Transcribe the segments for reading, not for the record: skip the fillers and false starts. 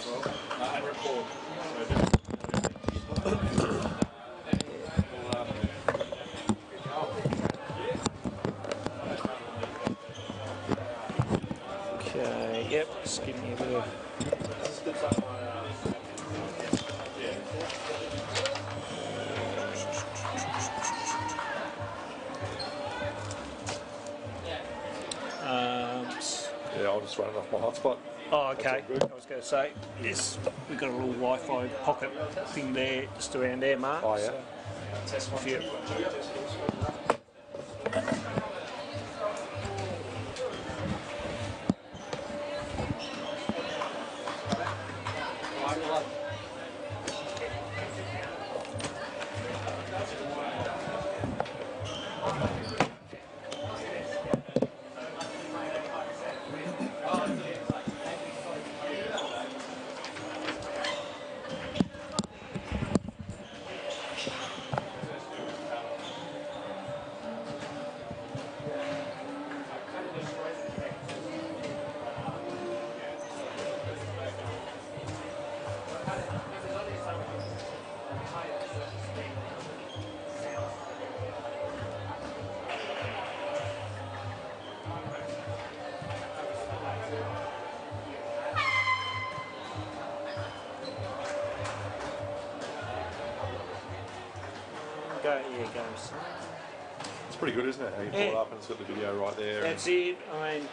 as well. And record. Okay, yep, just give me a bit of... Yeah, I'll just run it off my hotspot. Oh, okay. I was going to say, this, we've got a little Wi-Fi pocket thing there, just around there, Mark. Oh, yeah. So, if you, here goes. It's pretty good, isn't it? How you pull it up and it's got the video right there. That's it. I mean,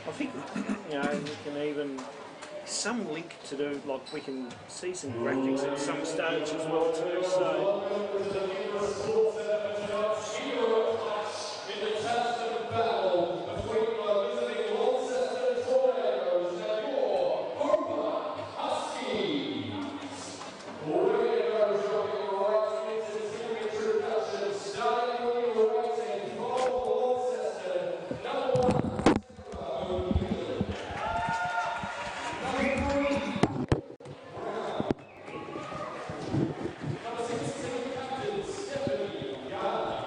I think, you know, we can even, some link to do, like we can see some graphics at some stage as well too, so. In the test of battle between the visiting Launceston Tornadoes and your Hobart Huskies. Tornadoes jumping right into the signature production, starting when you were waiting for Launceston. Number 1, number 16, Captain Stephanie Gardner.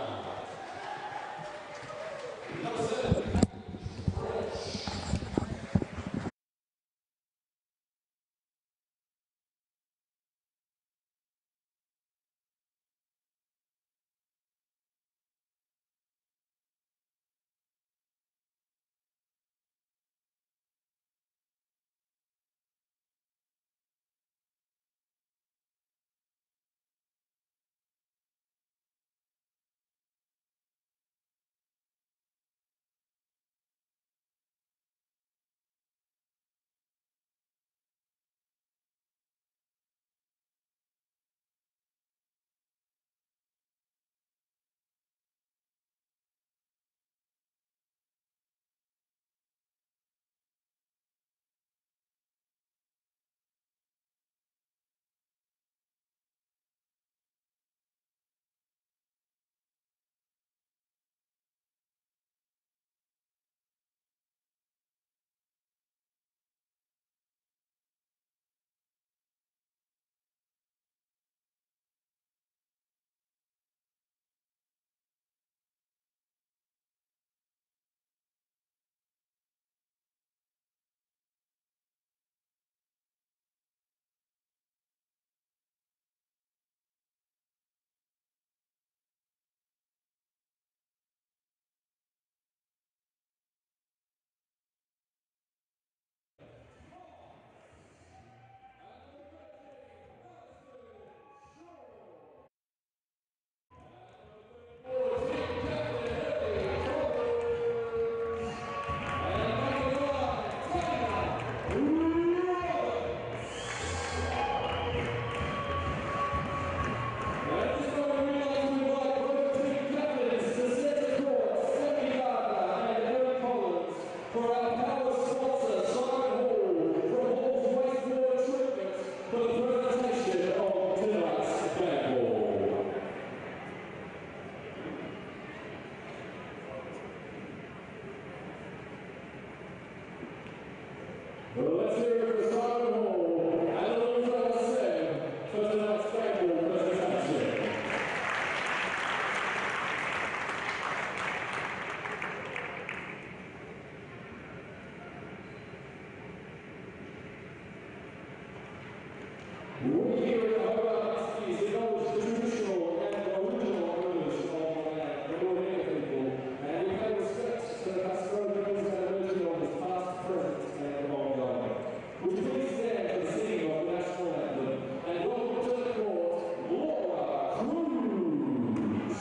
We here at the Hobart Huskies acknowledge the traditional and original owners of the land, the Morena people, and we pay respect to the custodians and originals past, present, and ongoing. Would you please stand for the singing of the national anthem and welcome to the court, Laura Cruz.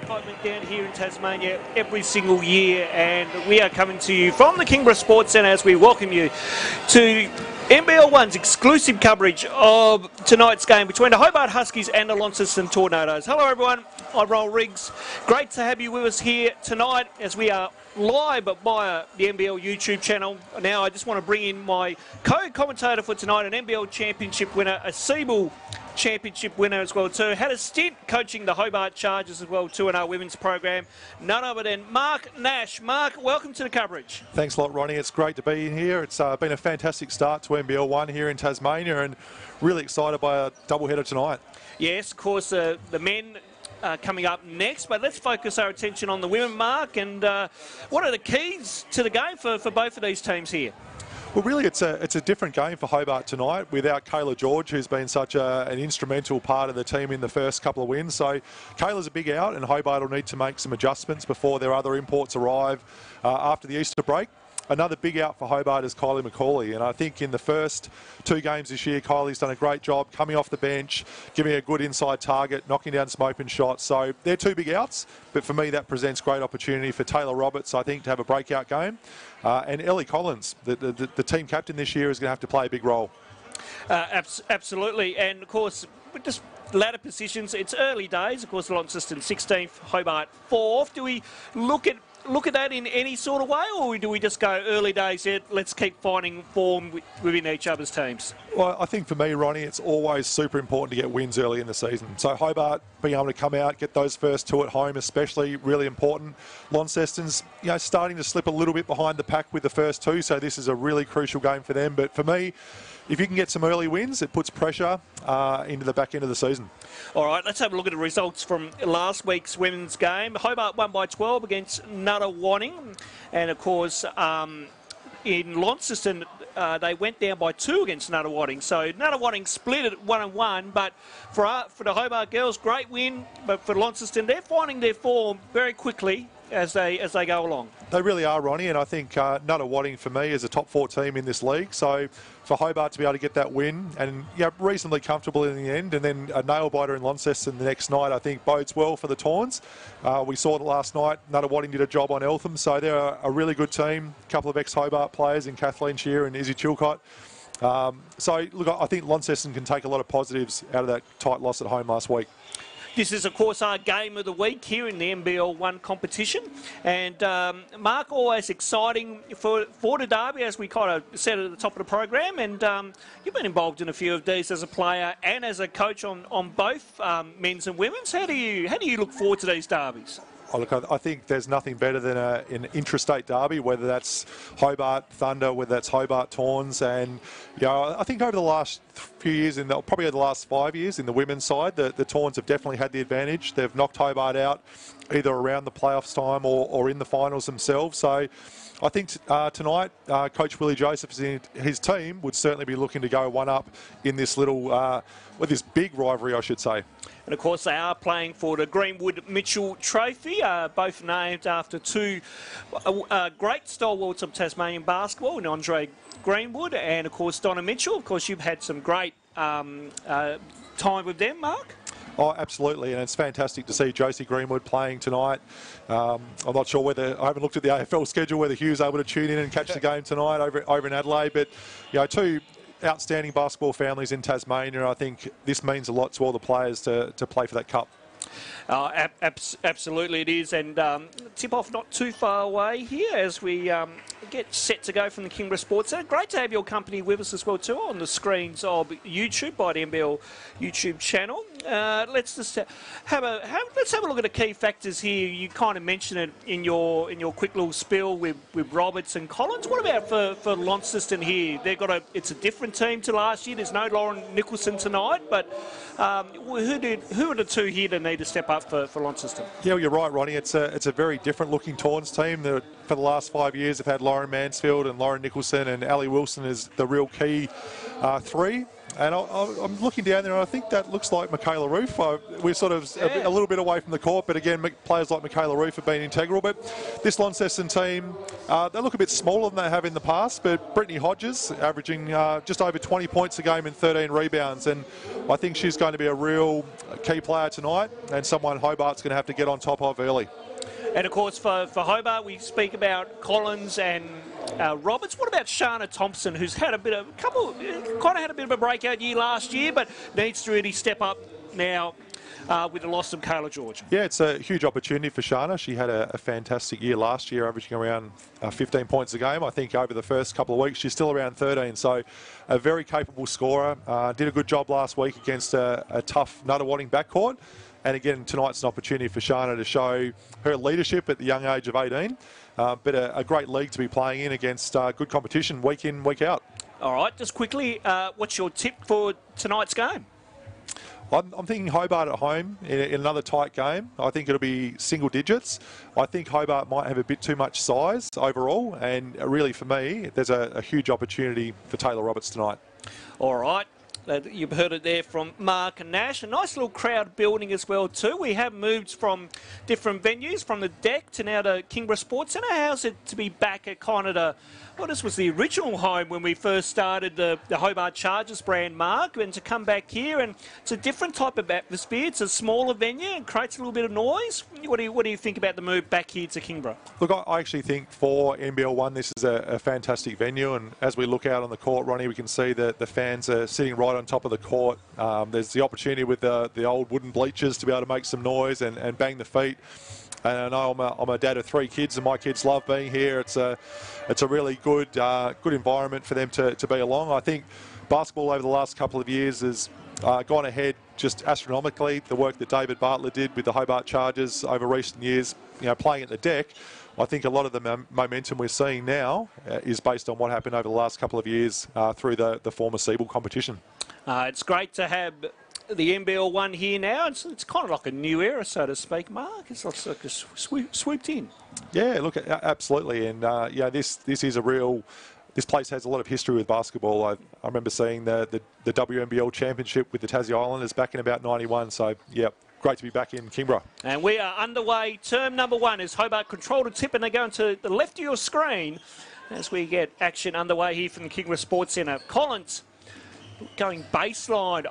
Excitement down here in Tasmania every single year, and we are coming to you from the Kingborough Sports Centre as we welcome you to NBL1's exclusive coverage of tonight's game between the Hobart Huskies and the Launceston Tornadoes. Hello everyone, I'm Roll Riggs. Great to have you with us here tonight as we are live via the NBL YouTube channel. Now I just want to bring in my co-commentator for tonight, an NBL championship winner, a Seabull championship winner as well too. Had a stint coaching the Hobart Chargers as well too in our women's program. None other than Mark Nash. Mark, welcome to the coverage. Thanks a lot, Ronnie. It's great to be in here. It's been a fantastic start to NBL1 here in Tasmania, and really excited by a doubleheader tonight. Yes, of course, the men coming up next, but let's focus our attention on the women, Mark, and what are the keys to the game for both of these teams here? Well, really, it's a different game for Hobart tonight without Kayla George, who's been such an instrumental part of the team in the first couple of wins. So Kayla's a big out, and Hobart will need to make some adjustments before their other imports arrive after the Easter break. Another big out for Hobart is Kylie McCauley, and I think in the first two games this year, Kylie's done a great job coming off the bench, giving a good inside target, knocking down some open shots. So they're two big outs, but for me that presents great opportunity for Taylor Roberts, I think, to have a breakout game. And Ellie Collins, the team captain this year, is going to have to play a big role. Absolutely, and of course, just ladder positions, it's early days. Of course, Launceston 16th, Hobart 4th. Do we look at that in any sort of way, or do we just go early days yet, let's keep finding form within each other's teams? Well, I think for me, Ronnie, it's always super important to get wins early in the season. So Hobart being able to come out, get those first two at home especially, really important. Launceston's starting to slip a little bit behind the pack with the first two, so this is a really crucial game for them. But for me, if you can get some early wins, it puts pressure into the back end of the season. All right, let's have a look at the results from last week's women's game. Hobart won by 12 against Nunawading, and of course in Launceston they went down by 2 against Nunawading. So Nunawading split it 1-1, but for the Hobart girls, great win. But for Launceston, they're finding their form very quickly as they go along. They really are, Ronnie, and I think Nunawading for me is a top 4 team in this league. So for Hobart to be able to get that win and reasonably comfortable in the end, and then a nail biter in Launceston the next night, I think bodes well for the Tawns. We saw that last night. Nunawading did a job on Eltham, so they're a really good team. A couple of ex-Hobart players in Kathleen Shear and Izzy Chilcott. So look, I think Launceston can take a lot of positives out of that tight loss at home last week. This is, of course, our game of the week here in the NBL1 competition. And, Mark, always exciting for the derby, as we kind of said at the top of the program. And you've been involved in a few of these as a player and as a coach on both men's and women's. How do you look forward to these derbies? Oh, look, I think there's nothing better than an intrastate derby, whether that's Hobart Thunder, whether that's Hobart Tawns. And, I think over the last few years, probably the last 5 years in the women's side, the Tawns have definitely had the advantage. They've knocked Hobart out either around the playoffs time or in the finals themselves. So I think tonight, Coach Willie Joseph and his team would certainly be looking to go one up in this this big rivalry, I should say. And of course, they are playing for the Greenwood Mitchell Trophy, both named after two great stalwarts of Tasmanian basketball, and Andre Greenwood and, of course, Donna Mitchell. Of course, you've had some great time with them, Mark. Oh, absolutely, and it's fantastic to see Josie Greenwood playing tonight. I'm not sure I haven't looked at the AFL schedule, whether Hugh's able to tune in and catch the game tonight over in Adelaide, but two outstanding basketball families in Tasmania, and I think this means a lot to all the players to play for that cup. Absolutely it is, and tip-off not too far away here as we get set to go from the Kingborough Sports Centre. Great to have your company with us as well too on the screens of YouTube by the NBL YouTube channel. Let's just have a look at the key factors here. You kind of mentioned it in your quick little spill with Roberts and Collins. What about for Launceston here? It's a different team to last year. There's no Lauren Nicholson tonight, but who are the two here that need to step up for Launceston? Yeah, well, you're right, Ronnie. It's a very different looking Tawns team. For the last 5 years, they've had Lauren Mansfield and Lauren Nicholson, and Ali Wilson is the real key three. And I'm looking down there, and I think that looks like Michaela Roof. We're sort of a little bit away from the court, but again, players like Michaela Roof have been integral. But this Launceston team, they look a bit smaller than they have in the past, but Brittany Hodges averaging just over 20 points a game and 13 rebounds, and I think she's going to be a real key player tonight and someone Hobart's going to have to get on top of early. And of course, for Hobart, we speak about Collins and Roberts. What about Shana Thompson, who's had a bit of a breakout year last year, but needs to really step up now with the loss of Kayla George? Yeah, it's a huge opportunity for Shana. She had a fantastic year last year, averaging around 15 points a game. I think over the first couple of weeks, she's still around 13. So a very capable scorer. Did a good job last week against a tough Nuttawading backcourt. And again, tonight's an opportunity for Shana to show her leadership at the young age of 18. But a great league to be playing in against good competition week in, week out. All right, just quickly, what's your tip for tonight's game? I'm thinking Hobart at home in another tight game. I think it'll be single digits. I think Hobart might have a bit too much size overall. And really, for me, there's a huge opportunity for Taylor Roberts tonight. All right. You've heard it there from Mark and Nash. A nice little crowd building as well too. We have moved from different venues, from the deck to now the Kingborough Sports Centre. How's it to be back at kind of this was the original home when we first started the Hobart Chargers brand, Mark, and to come back here, and it's a different type of atmosphere. It's a smaller venue and creates a little bit of noise. What do you think about the move back here to Kingborough? Look, I actually think for NBL1 this is a fantastic venue, and as we look out on the court, Ronnie, we can see that the fans are sitting right on top of the court. There's the opportunity with the old wooden bleachers to be able to make some noise and bang the feet. And I know I'm a dad of 3 kids, and my kids love being here. It's a really good environment for them to be along. I think basketball over the last couple of years has gone ahead just astronomically. The work that David Bartlett did with the Hobart Chargers over recent years, playing at the deck. I think a lot of the momentum we're seeing now is based on what happened over the last couple of years through the former Siebel competition. It's great to have the NBL1 here now. It's kind of like a new era, so to speak, Mark. It's like swooped in. Yeah, look, absolutely. And this is a real. This place has a lot of history with basketball. I remember seeing the WNBL championship with the Tassie Islanders back in about '91. So yeah, great to be back in Kingborough. And we are underway. Term number 1 is Hobart control to tip, and they're going to the left of your screen as we get action underway here from the Kingborough Sports Centre. Collins going baseline.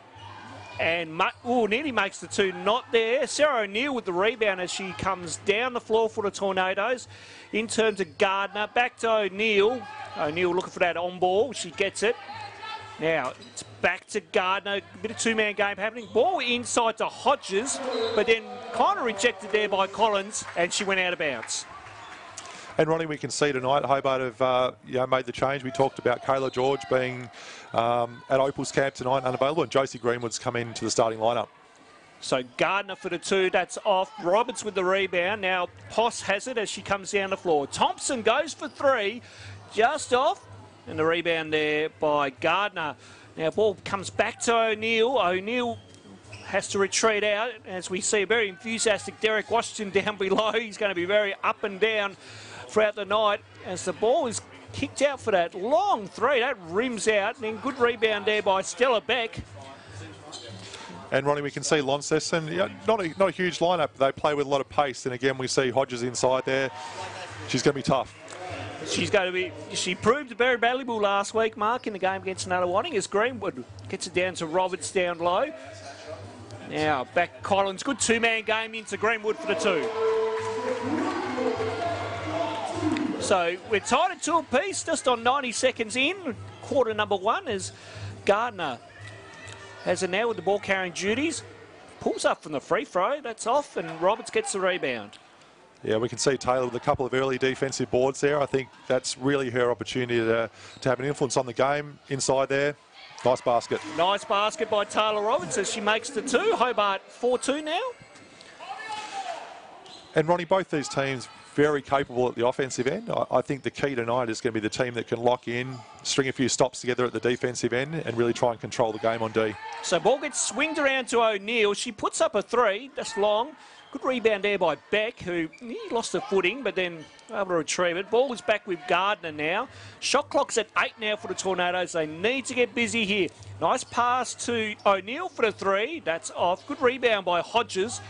And nearly makes the 2, not there. Sarah O'Neill with the rebound as she comes down the floor for the Tornadoes. In terms of Gardner, back to O'Neill. O'Neill looking for that on ball. She gets it. Now, it's back to Gardner. A bit of 2-man game happening. Ball inside to Hodges, but then kind of rejected there by Collins, and she went out of bounds. And Ronnie, we can see tonight Hobart have made the change. We talked about Kayla George being at Opal's camp tonight, unavailable, and Josie Greenwood's come into the starting lineup. So Gardner for the 2, that's off. Roberts with the rebound. Now Poss has it as she comes down the floor. Thompson goes for 3, just off, and the rebound there by Gardner. Now ball comes back to O'Neill. O'Neill has to retreat out as we see a very enthusiastic Derek Washington down below. He's going to be very up and down throughout the night as the ball is kicked out for that long three. That rims out, and then good rebound there by Stella Beck. And Ronnie, we can see Launceston, not a huge lineup. They play with a lot of pace, and again we see Hodges inside there. She's going to be tough. She proved very valuable last week, Mark, in the game against Nunawading as Greenwood gets it down to Roberts down low. Now back Collins, good two-man game into Greenwood for the two. So we're tied at 2 apiece, just on 90 seconds in. Quarter number 1 as Gardner has it now with the ball carrying duties. Pulls up from the free throw, that's off, and Roberts gets the rebound. Yeah, we can see Taylor with a couple of early defensive boards there. I think that's really her opportunity to have an influence on the game inside there. Nice basket. Nice basket by Taylor Roberts as she makes the 2. Hobart 4-2 now. And Ronnie, both these teams very capable at the offensive end. I think the key tonight is going to be the team that can lock in, string a few stops together at the defensive end and really try and control the game on D. So ball gets swinged around to O'Neill. She puts up a 3. That's long. Good rebound there by Beck, who he lost the footing, but then able to retrieve it. Ball is back with Gardner now. Shot clock's at 8 now for the Tornadoes. They need to get busy here. Nice pass to O'Neill for the 3. That's off. Good rebound by Hodges,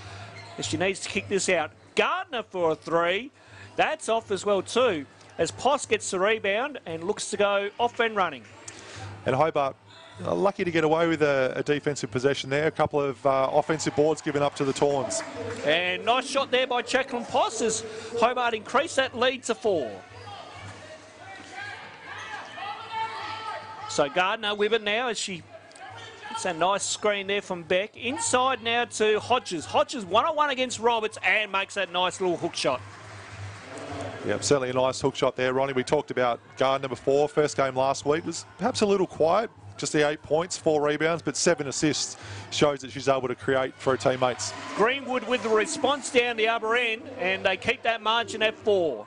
as she needs to kick this out. Gardner for a 3. That's off as well too, as Poss gets the rebound and looks to go off and running. And Hobart lucky to get away with a defensive possession there. A couple of offensive boards given up to the Tawns. And nice shot there by Jacqueline Poss as Hobart increased that lead to 4. So Gardner with it now as she gets a nice screen there from Beck. Inside now to Hodges. Hodges 1-on-1 against Roberts and makes that nice little hook shot. Yeah, certainly a nice hook shot there, Ronnie. We talked about Gardner before. First game last week was perhaps a little quiet. Just the 8 points, 4 rebounds, but 7 assists shows that she's able to create for her teammates. Greenwood with the response down the other end, and they keep that margin at 4.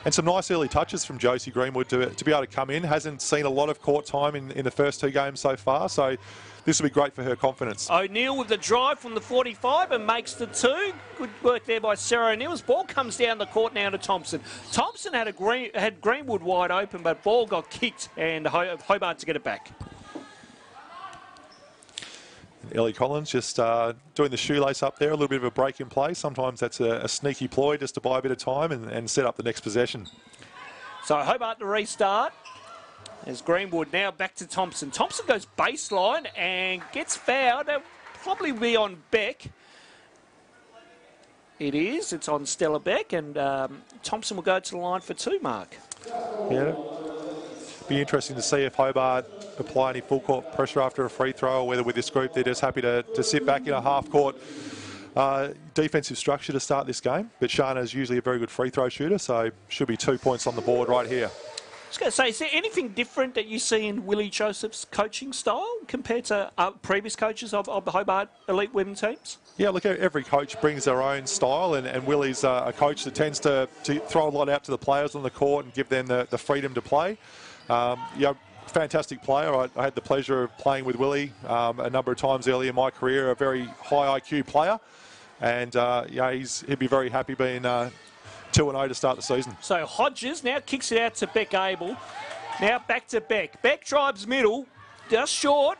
And some nice early touches from Josie Greenwood to be able to come in. Hasn't seen a lot of court time in the first 2 games so far, so this will be great for her confidence. O'Neill with the drive from the 45 and makes the 2. Good work there by Sarah O'Neill's. Ball comes down the court now to Thompson. Thompson had Greenwood wide open, but ball got kicked and Hobart to get it back. Ellie Collins just doing the shoelace up there, a little bit of a break in play. Sometimes that's a sneaky ploy just to buy a bit of time and set up the next possession. So Hobart to restart. As Greenwood now back to Thompson. Thompson goes baseline and gets fouled. That'll probably be on Beck. It is. It's on Stella Beck, and Thompson will go to the line for 2, Mark. Yeah. Be interesting to see if Hobart apply any full court pressure after a free throw, or whether with this group they're just happy to sit back in a half court defensive structure to start this game. But Shana is usually a very good free throw shooter, so should be 2 points on the board right here. I was going to say, is there anything different that you see in Willie Joseph's coaching style compared to previous coaches of the Hobart elite women teams? Yeah, look, every coach brings their own style, and Willie's a coach that tends to throw a lot out to the players on the court and give them the freedom to play. Yeah, fantastic player. I had the pleasure of playing with Willie a number of times early in my career, a very high IQ player, and yeah, he'd be very happy being 2-0 to start the season. So Hodges now kicks it out to Beck Abel. Now back to Beck. Beck drives middle, just short.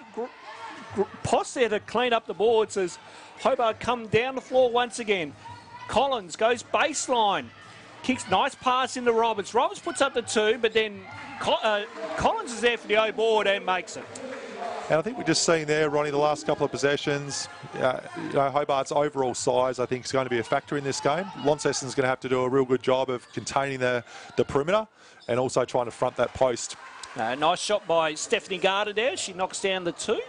Poss there to clean up the boards as Hobart come down the floor once again. Collins goes baseline. Kicks, nice pass into Roberts. Roberts puts up the 2, but then Collins is there for the O board and makes it. And I think we've just seen there, Ronnie, the last couple of possessions, Hobart's overall size, I think, is going to be a factor in this game. Launceston's going to have to do a real good job of containing the perimeter and also trying to front that post. Nice shot by Stephanie Gardner there. She knocks down the 2.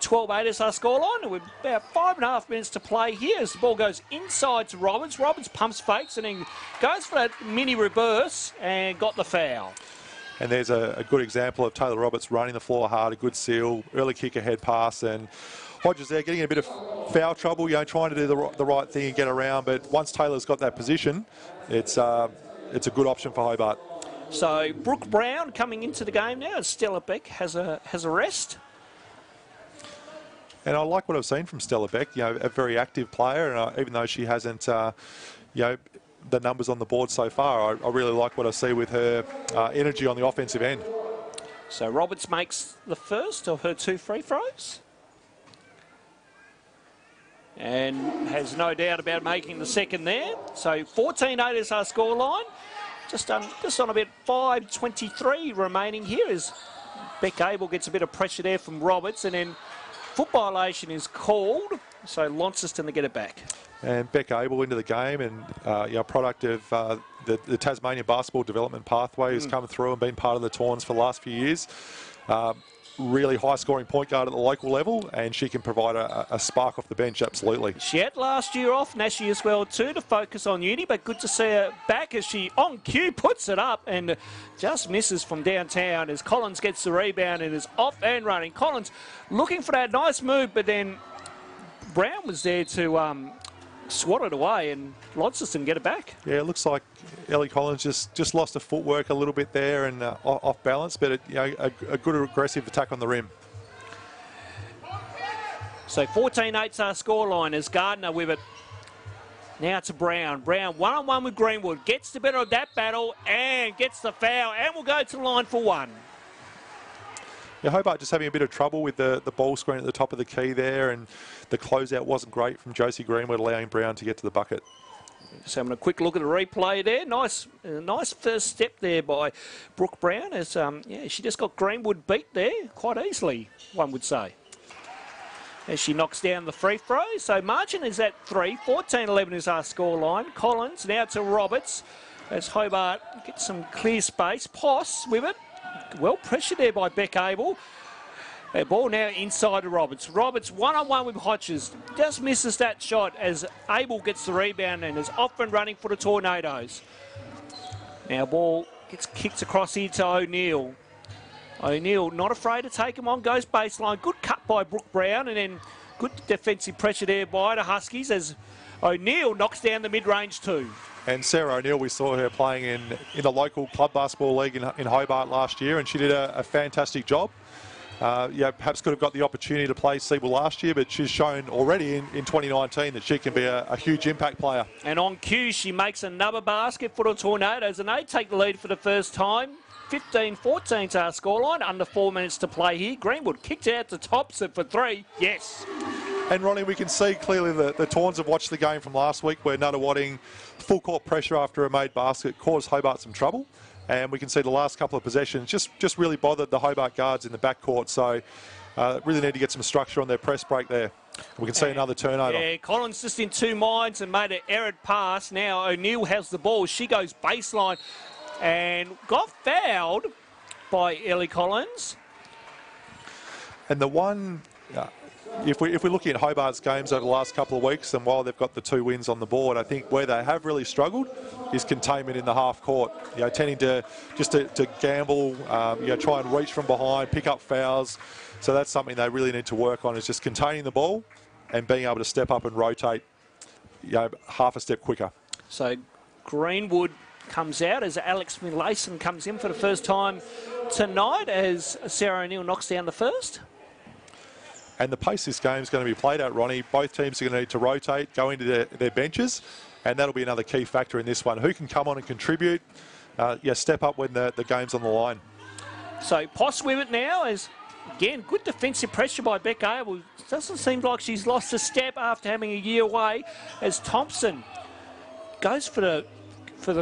12-8 is our scoreline, with about 5.5 minutes to play here as the ball goes inside to Roberts. Roberts pumps fakes and then goes for that mini reverse and got the foul. And there's a good example of Taylor Roberts running the floor hard, a good seal, early kick ahead pass, and Hodges there getting a bit of foul trouble, trying to do the right thing and get around. But once Taylor's got that position, it's a good option for Hobart. So Brooke Brown coming into the game now as Stella Beck has a rest. And I like what I've seen from Stella Beck, a very active player, and even though she hasn't, the numbers on the board so far, I really like what I see with her energy on the offensive end. So Roberts makes the first of her 2 free throws. And has no doubt about making the second there. So 14-8 is our scoreline. Just on about 5:23 remaining here as Beck Abel gets a bit of pressure there from Roberts, and then foot violation is called, so Launceston to get it back. And Beck Abel into the game, and product of the Tasmanian basketball development pathway has come through and been part of the Tawns for the last few years. Really high-scoring point guard at the local level, and she can provide a spark off the bench, absolutely. She had last year off, Nashi as well too, to focus on uni, but good to see her back as she, on cue, puts it up and just misses from downtown as Collins gets the rebound and is off and running. Collins looking for that nice move, but then Brown was there to swat it away, and Launceston get it back. Yeah, it looks like Ellie Collins just lost her footwork a little bit there and off balance, but a good aggressive attack on the rim. So 14-8's our scoreline as Gardner with it. Now to Brown. Brown one-on-one with Greenwood. Gets the better of that battle and gets the foul and will go to the line for one. Yeah, Hobart just having a bit of trouble with the ball screen at the top of the key there, and the closeout wasn't great from Josie Greenwood, allowing Brown to get to the bucket. So having a quick look at the replay there. Nice first step there by Brooke Brown as she just got Greenwood beat there quite easily, one would say. As she knocks down the free throw. So margin is at 3. 14-11 is our scoreline. Collins now to Roberts as Hobart gets some clear space. Poss with it. Well pressured there by Beck Abel. A ball now inside to Roberts. Roberts one-on-one with Hodges. Just misses that shot as Abel gets the rebound and is off and running for the Tornadoes. Now ball gets kicked across here to O'Neill. O'Neill not afraid to take him on, goes baseline. Good cut by Brooke Brown, and then good defensive pressure there by the Huskies as O'Neill knocks down the mid-range too. And Sarah O'Neill, we saw her playing in the local club basketball league in Hobart last year, and she did a fantastic job. Perhaps could have got the opportunity to play Siebel last year, but she's shown already in 2019 that she can be a huge impact player. And on cue, she makes another basket for the Tornadoes, and they take the lead for the first time. 15-14 to our scoreline, under 4 minutes to play here. Greenwood kicked out to Thompson for 3. Yes. And Ronnie, we can see clearly the Tawns have watched the game from last week where Nuttawatting full court pressure after a made basket caused Hobart some trouble. And we can see the last couple of possessions just really bothered the Hobart guards in the backcourt. So really need to get some structure on their press break there. We can see another turnover. Yeah, Collins just in 2 minds and made an errant pass. Now O'Neill has the ball. She goes baseline and got fouled by Ellie Collins. And the one... If we're looking at Hobart's games over the last couple of weeks, and while they've got the 2 wins on the board, I think where they have really struggled is containment in the half court. Tending to gamble, try and reach from behind, pick up fouls. So that's something they really need to work on, is just containing the ball and being able to step up and rotate, half a step quicker. So Greenwood comes out as Alex Finlayson comes in for the first time tonight as Sarah O'Neill knocks down the first. And the pace this game is going to be played at, Ronnie. Both teams are going to need to rotate, go into their benches, and that'll be another key factor in this one. Who can come on and contribute? Step up when the game's on the line. So Poss with it now as, again, good defensive pressure by Beck Abel. Doesn't seem like she's lost a step after having a year away as Thompson goes for the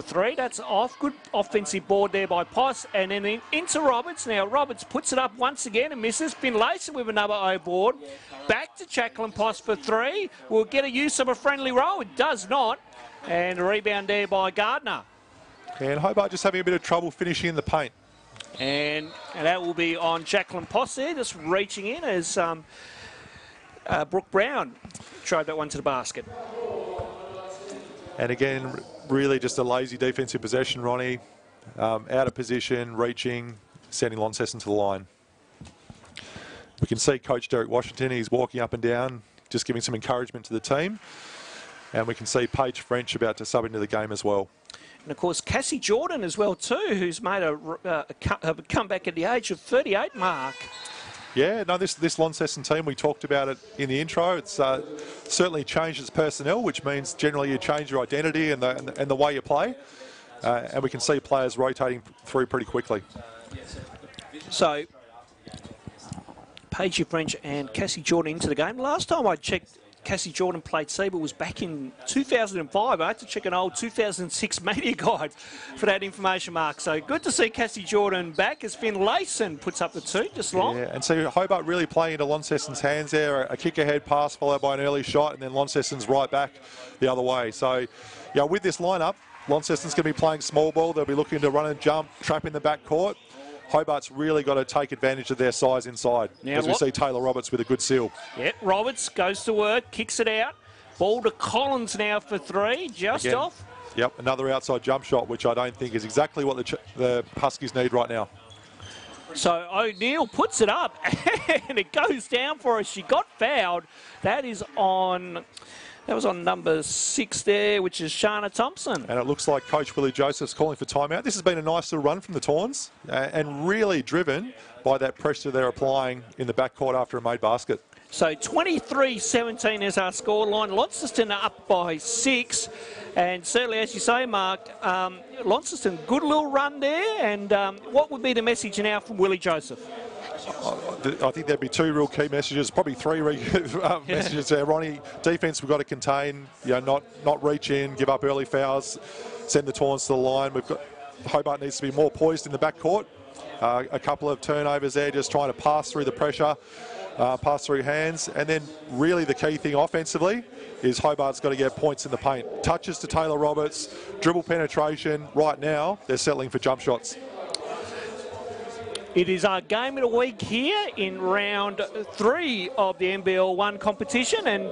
3. That's off. Good offensive board there by Poss. And then into Roberts. Now Roberts puts it up once again and misses. Finlayson with another O board. Back to Jacqueline Poss for 3. Will get a use of a friendly roll. It does not. And a rebound there by Gardner. And Hobart just having a bit of trouble finishing in the paint. And that will be on Jacqueline Poss there, just reaching in as Brooke Brown drove that one to the basket. And again, really just a lazy defensive possession, Ronnie. Out of position, reaching, sending Launceston to the line. We can see Coach Derek Washington, he's walking up and down, just giving some encouragement to the team. And we can see Paige French about to sub into the game as well. And, of course, Cassie Jordan as well, too, who's made a comeback at the age of 38, Mark. Yeah, no, this Launceston team, we talked about it in the intro. It's certainly changed its personnel, which means generally you change your identity and the way you play. And we can see players rotating through pretty quickly. So, Paige French and Cassie Jordan into the game. Last time I checked, Cassie Jordan played Seba was back in 2005. I had to check an old 2006 media guide for that information, Mark. So good to see Cassie Jordan back as Finlayson puts up the 2 just long. Yeah, and so Hobart really playing into Launceston's hands there. A kick ahead pass followed by an early shot, and then Launceston's right back the other way. So, yeah, with this lineup, Launceston's going to be playing small ball. They'll be looking to run and jump, trap in the back court. Hobart's really got to take advantage of their size inside, now, as we see Taylor Roberts with a good seal. Yeah, Roberts goes to work, kicks it out. Ball to Collins now for 3, just Again, off. Yep, another outside jump shot, which I don't think is exactly what the Huskies need right now. So O'Neill puts it up, and it goes down for her. She got fouled. That was on number 6 there, which is Shana Thompson. And it looks like Coach Willie Joseph's calling for timeout. This has been a nice little run from the Tawns and really driven by that pressure they're applying in the backcourt after a made basket. So 23-17 is our scoreline. Launceston are up by 6. And certainly, as you say, Mark, Launceston, good little run there. And what would be the message now from Willie Joseph? I think there'd be 2 real key messages, probably 3 messages there. Ronnie, defence we've got to contain, not reach in, give up early fouls, send the Tawns to the line. Hobart needs to be more poised in the backcourt. A couple of turnovers there, just trying to pass through the pressure, pass through hands. And then really the key thing offensively is Hobart's got to get points in the paint. Touches to Taylor Roberts, dribble penetration. Right now, they're settling for jump shots. It is our game of the week here in round 3 of the NBL1 competition, and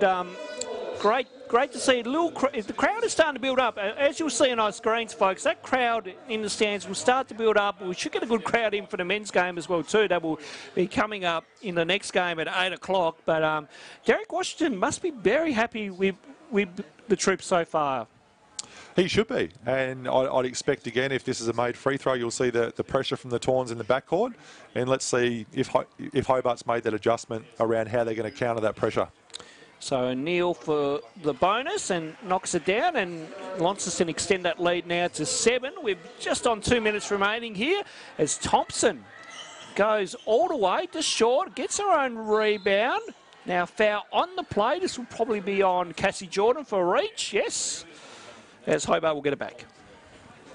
great to see the crowd is starting to build up. As you'll see on our screens, folks, that crowd in the stands will start to build up. We should get a good crowd in for the men's game as well too. That will be coming up in the next game at 8 o'clock. But Derek Washington must be very happy with the troops so far. He should be, and I'd expect again, if this is a made free throw, you'll see the pressure from the Tawns in the backcourt, and let's see if Hobart's made that adjustment around how they're going to counter that pressure. So O'Neill for the bonus and knocks it down, and Launceston extend that lead now to 7. We're just on 2 minutes remaining here as Thompson goes all the way to short, gets her own rebound. Now foul on the play. This will probably be on Cassie Jordan for a reach, yes. As Hobart will get it back.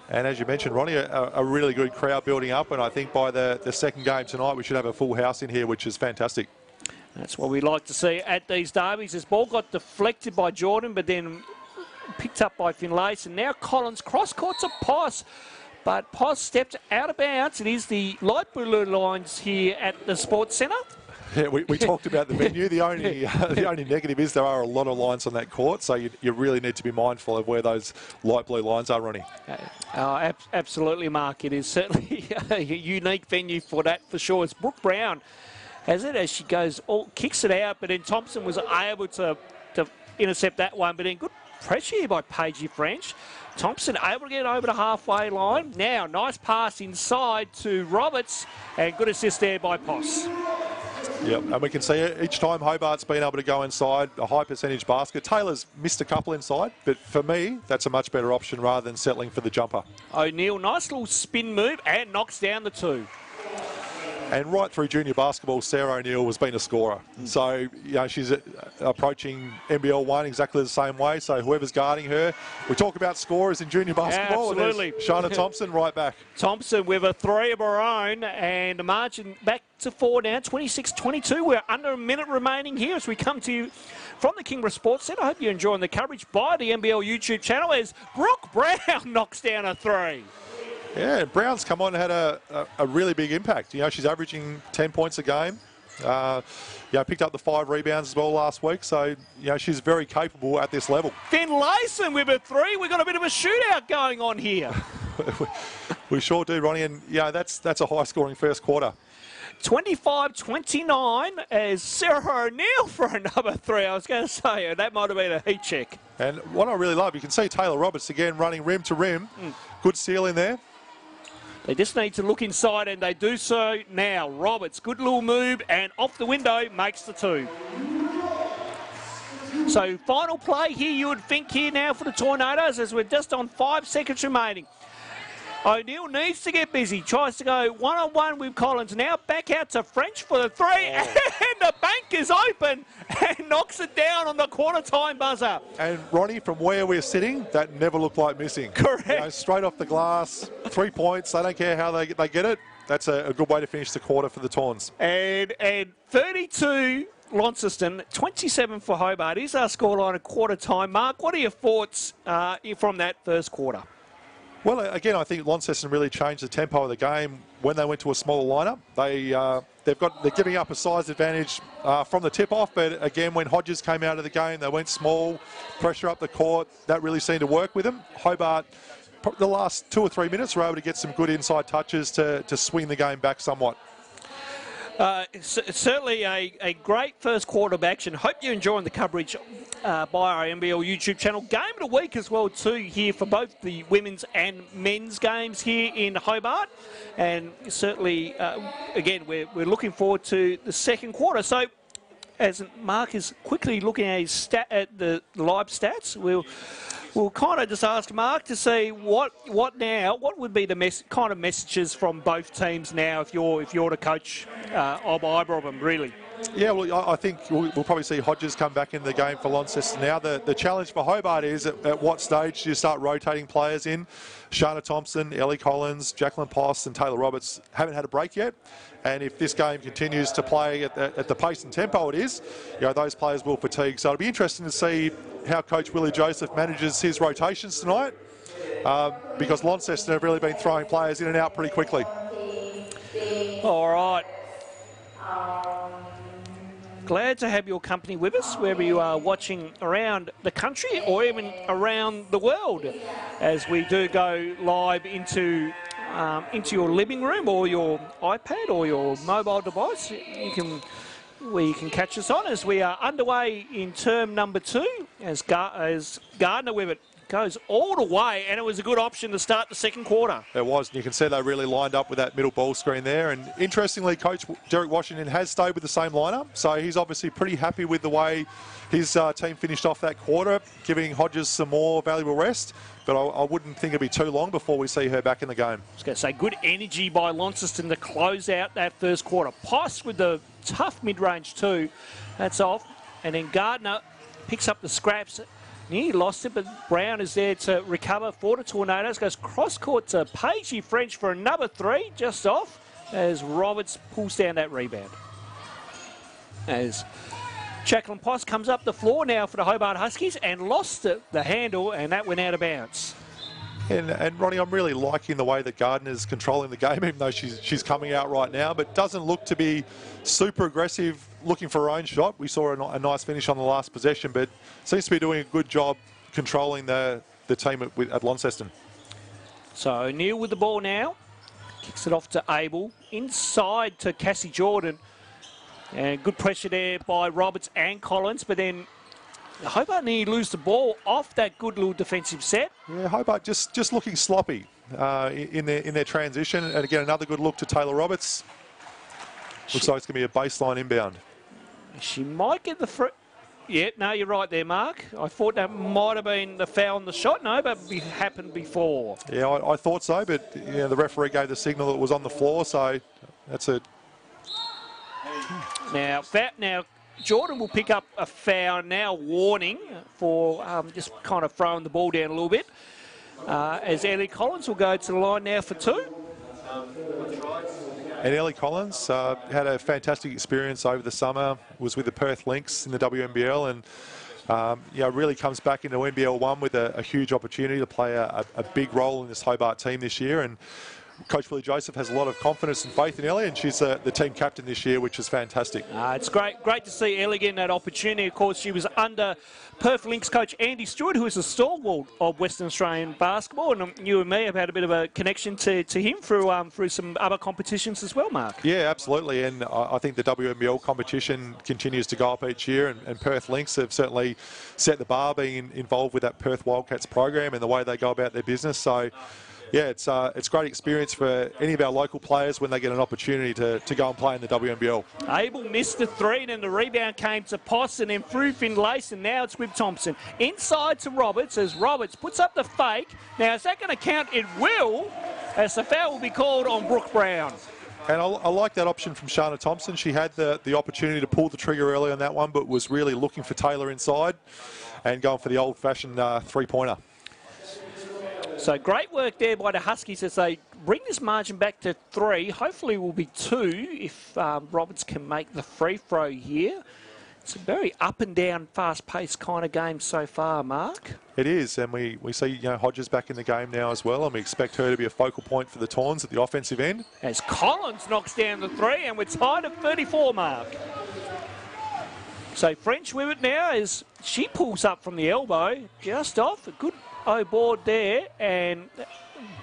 And as you mentioned, Ronnie, a really good crowd building up, and I think by the second game tonight we should have a full house in here, which is fantastic. That's what we like to see at these derbies. This ball got deflected by Jordan, but then picked up by Finlayson. And now Collins cross-court to Poss, but Poss stepped out of bounds. It is the light blue lines here at the Sports Centre. Yeah, we talked about the venue. The only negative is there are a lot of lines on that court, so you really need to be mindful of where those light blue lines are, Ronnie. Absolutely, Mark. It is certainly a unique venue for that, for sure. It's Brooke Brown, has it, as she goes, kicks it out, but then Thompson was able to intercept that one, but then good pressure here by Paige French. Thompson able to get over the halfway line. Now, nice pass inside to Roberts, and good assist there by Poss. Yep, and we can see each time Hobart's been able to go inside, a high percentage basket. Taylor's missed a couple inside, but for me, that's a much better option rather than settling for the jumper. O'Neill, nice little spin move, and knocks down the 2. And right through junior basketball, Sarah O'Neill has been a scorer. So, she's approaching NBL1 exactly the same way. So whoever's guarding her, we talk about scorers in junior basketball. Yeah, absolutely. Shana Thompson right back. Thompson with a 3 of her own, and the margin back to 4 now, 26-22. We're under a minute remaining here as we come to you from the Kingborough Sports Centre. I hope you're enjoying the coverage by the NBL YouTube channel as Brooke Brown knocks down a 3. Yeah, Brown's come on and had a really big impact. She's averaging 10 points a game. Picked up the 5 rebounds as well last week. So, she's very capable at this level. Finlayson with a 3. We've got a bit of a shootout going on here. We sure do, Ronnie. And, that's a high-scoring first quarter. 25-29 as Sarah O'Neill for another 3. I was going to say that might have been a heat check. And what I really love, you can see Taylor Roberts again running rim to rim. Good seal in there. They just need to look inside, and they do so now. Roberts, good little move, and off the window, makes the 2. So final play here, you would think here now for the Tornadoes, as we're just on 5 seconds remaining. O'Neill needs to get busy, tries to go one-on-one with Collins. Now back out to French for the 3, and the bank is open and knocks it down on the quarter-time buzzer. And Ronnie, from where we're sitting, that never looked like missing. Correct. You know, straight off the glass, 3 points. They don't care how they get it. That's a good way to finish the quarter for the Tawns. And 32 Launceston, 27 for Hobart. Is our scoreline at quarter-time. Mark, what are your thoughts from that first quarter? Well, again, I think Launceston really changed the tempo of the game when they went to a smaller lineup. They're giving up a size advantage from the tip-off, but again, when Hodges came out of the game, they went small, pressure up the court. That really seemed to work with them. Hobart, the last 2 or 3 minutes, were able to get some good inside touches to swing the game back somewhat. Certainly a great first quarter of action. Hope you're enjoying the coverage by our NBL YouTube channel. Game of the week as well too here for both the women's and men's games here in Hobart. And certainly, again, we're looking forward to the second quarter. So as Mark is quickly looking at the live stats, we'll kind of just ask Mark to see what would be the kind of messages from both teams now if you're the coach of either of them, really. Yeah, well, I think we'll probably see Hodges come back into the game for Launceston now. The challenge for Hobart is at what stage do you start rotating players in? Shana Thompson, Ellie Collins, Jacqueline Poss and Taylor Roberts haven't had a break yet. And if this game continues to play at the pace and tempo it is, those players will fatigue. So it'll be interesting to see how Coach Willie Joseph manages his rotations tonight because Launceston have really been throwing players in and out pretty quickly. All right. Glad to have your company with us, wherever you are watching around the country or even around the world, as we do go live into your living room or your iPad or your mobile device. Where you can catch us on as we are underway in term number 2 as Gardner with it. Goes all the way, and it was a good option to start the second quarter. It was, and you can see they really lined up with that middle ball screen there. And interestingly, Coach Derek Washington has stayed with the same lineup, so he's obviously pretty happy with the way his team finished off that quarter, giving Hodges some more valuable rest. But I wouldn't think it'd be too long before we see her back in the game. I was going to say, good energy by Launceston to close out that first quarter. Poss with the tough mid-range too. That's off. And then Gardner picks up the scraps. He lost it, but Brown is there to recover for the Tornadoes. Goes cross-court to Pagey French for another 3, just off, as Roberts pulls down that rebound. As Jacqueline Poss comes up the floor now for the Hobart Huskies and lost the handle, and that went out of bounds. And Ronnie, I'm really liking the way that Gardner's controlling the game, even though she's coming out right now, but doesn't look to be super aggressive looking for her own shot. We saw a nice finish on the last possession, but seems to be doing a good job controlling the team at Launceston. So O'Neill with the ball now. Kicks it off to Abel. Inside to Cassie Jordan. And good pressure there by Roberts and Collins, but then Hobart nearly lose the ball off that good little defensive set. Yeah, Hobart just looking sloppy in their transition. And again, another good look to Taylor Roberts. Looks like it's going to be a baseline inbound. She might get the free. Yeah, no, you're right there, Mark. I thought that might have been the foul on the shot. No, but it happened before. Yeah, I thought so, but the referee gave the signal that it was on the floor, so that's it. Now, Jordan will pick up a foul now, warning for just kind of throwing the ball down a little bit. As Ellie Collins will go to the line now for 2. And Ellie Collins had a fantastic experience over the summer, was with the Perth Lynx in the WNBL, and really comes back into NBL1 with a huge opportunity to play a big role in this Hobart team this year. And Coach Willie Joseph has a lot of confidence and faith in Ellie, and she's the team captain this year, which is fantastic. It's great to see Ellie getting that opportunity. Of course, she was under Perth Lynx coach Andy Stewart, who is a stalwart of Western Australian basketball, and you and me have had a bit of a connection to him through some other competitions as well, Mark. Yeah, absolutely, and I think the WNBL competition continues to go up each year, and Perth Lynx have certainly set the bar being involved with that Perth Wildcats program and the way they go about their business. So yeah, it's great experience for any of our local players when they get an opportunity to go and play in the WNBL. Abel missed the three, and then the rebound came to Poss, and then through Finlayson, and now it's with Thompson. Inside to Roberts, as Roberts puts up the fake. Now, is that going to count? It will, as the foul will be called on Brooke Brown. And I like that option from Shana Thompson. She had the opportunity to pull the trigger early on that one, but was really looking for Taylor inside and going for the old-fashioned three-pointer. So great work there by the Huskies as they bring this margin back to 3. Hopefully it will be 2 if Roberts can make the free throw here. It's a very up and down, fast-paced kind of game so far, Mark. It is, and we see Hodges back in the game now as well, and we expect her to be a focal point for the Tawns at the offensive end. As Collins knocks down the 3, and we're tied at 34, Mark. So French with it now as she pulls up from the elbow, just off. A good board there, and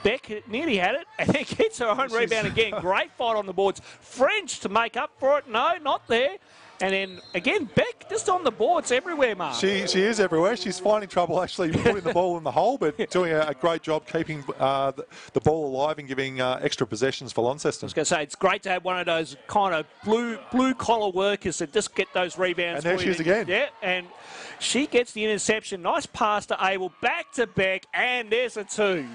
Beck nearly had it, and then gets her own rebound again. Great fight on the boards. French to make up for it. No, not there. And then, again, Beck just on the boards everywhere, Mark. She is everywhere. She's finding trouble actually putting the ball in the hole, but doing a great job keeping the ball alive and giving extra possessions for Launceston. I was going to say, it's great to have one of those kind of blue-collar workers that just get those rebounds. And there she is again. Yeah, and she gets the interception. Nice pass to Abel, back to Beck, and there's a 2.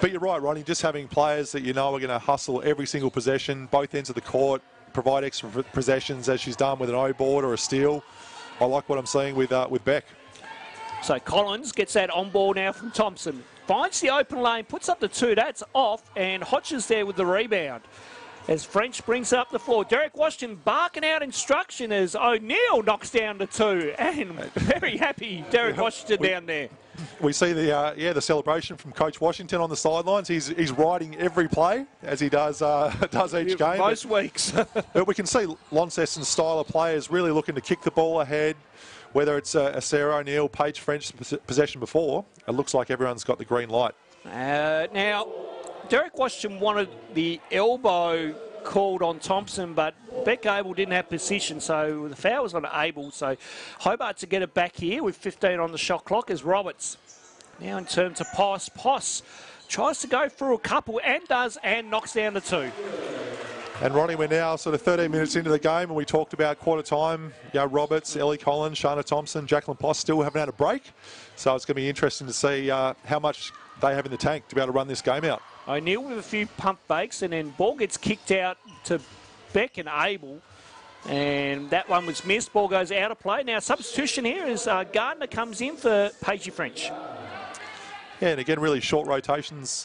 But you're right, Ronnie, just having players that are going to hustle every single possession, both ends of the court, provide extra possessions as she's done with an O-board or a steal. I like what I'm seeing with Beck. So Collins gets that on ball now from Thompson. Finds the open lane, puts up the 2. That's off, and Hodges there with the rebound. As French brings up the floor. Derek Washington barking out instruction as O'Neill knocks down the 2. And very happy Derek Washington down there. We see the celebration from Coach Washington on the sidelines. He's riding every play as he does each game. Most weeks. But we can see Launceston's style of play is really looking to kick the ball ahead. Whether it's a Sarah O'Neill, Paige French possession before, it looks like everyone's got the green light. Now, Derek Washington wanted the elbow called on Thompson, but Beck Abel didn't have position, so the foul was on Abel. So Hobart to get it back here with 15 on the shot clock as Roberts. Now in terms to Poss. Poss tries to go through a couple and does, and knocks down the 2. And Ronnie, we're now sort of 13 minutes into the game, and we talked about quarter time. Roberts, Ellie Collins, Shana Thompson, Jacqueline Poss still haven't had a break. So it's going to be interesting to see how much they have in the tank to be able to run this game out. O'Neill with a few pump fakes, and then ball gets kicked out to Beck and Abel. And that one was missed. Ball goes out of play. Now substitution here as Gardner comes in for Paige French. Yeah, and again, really short rotations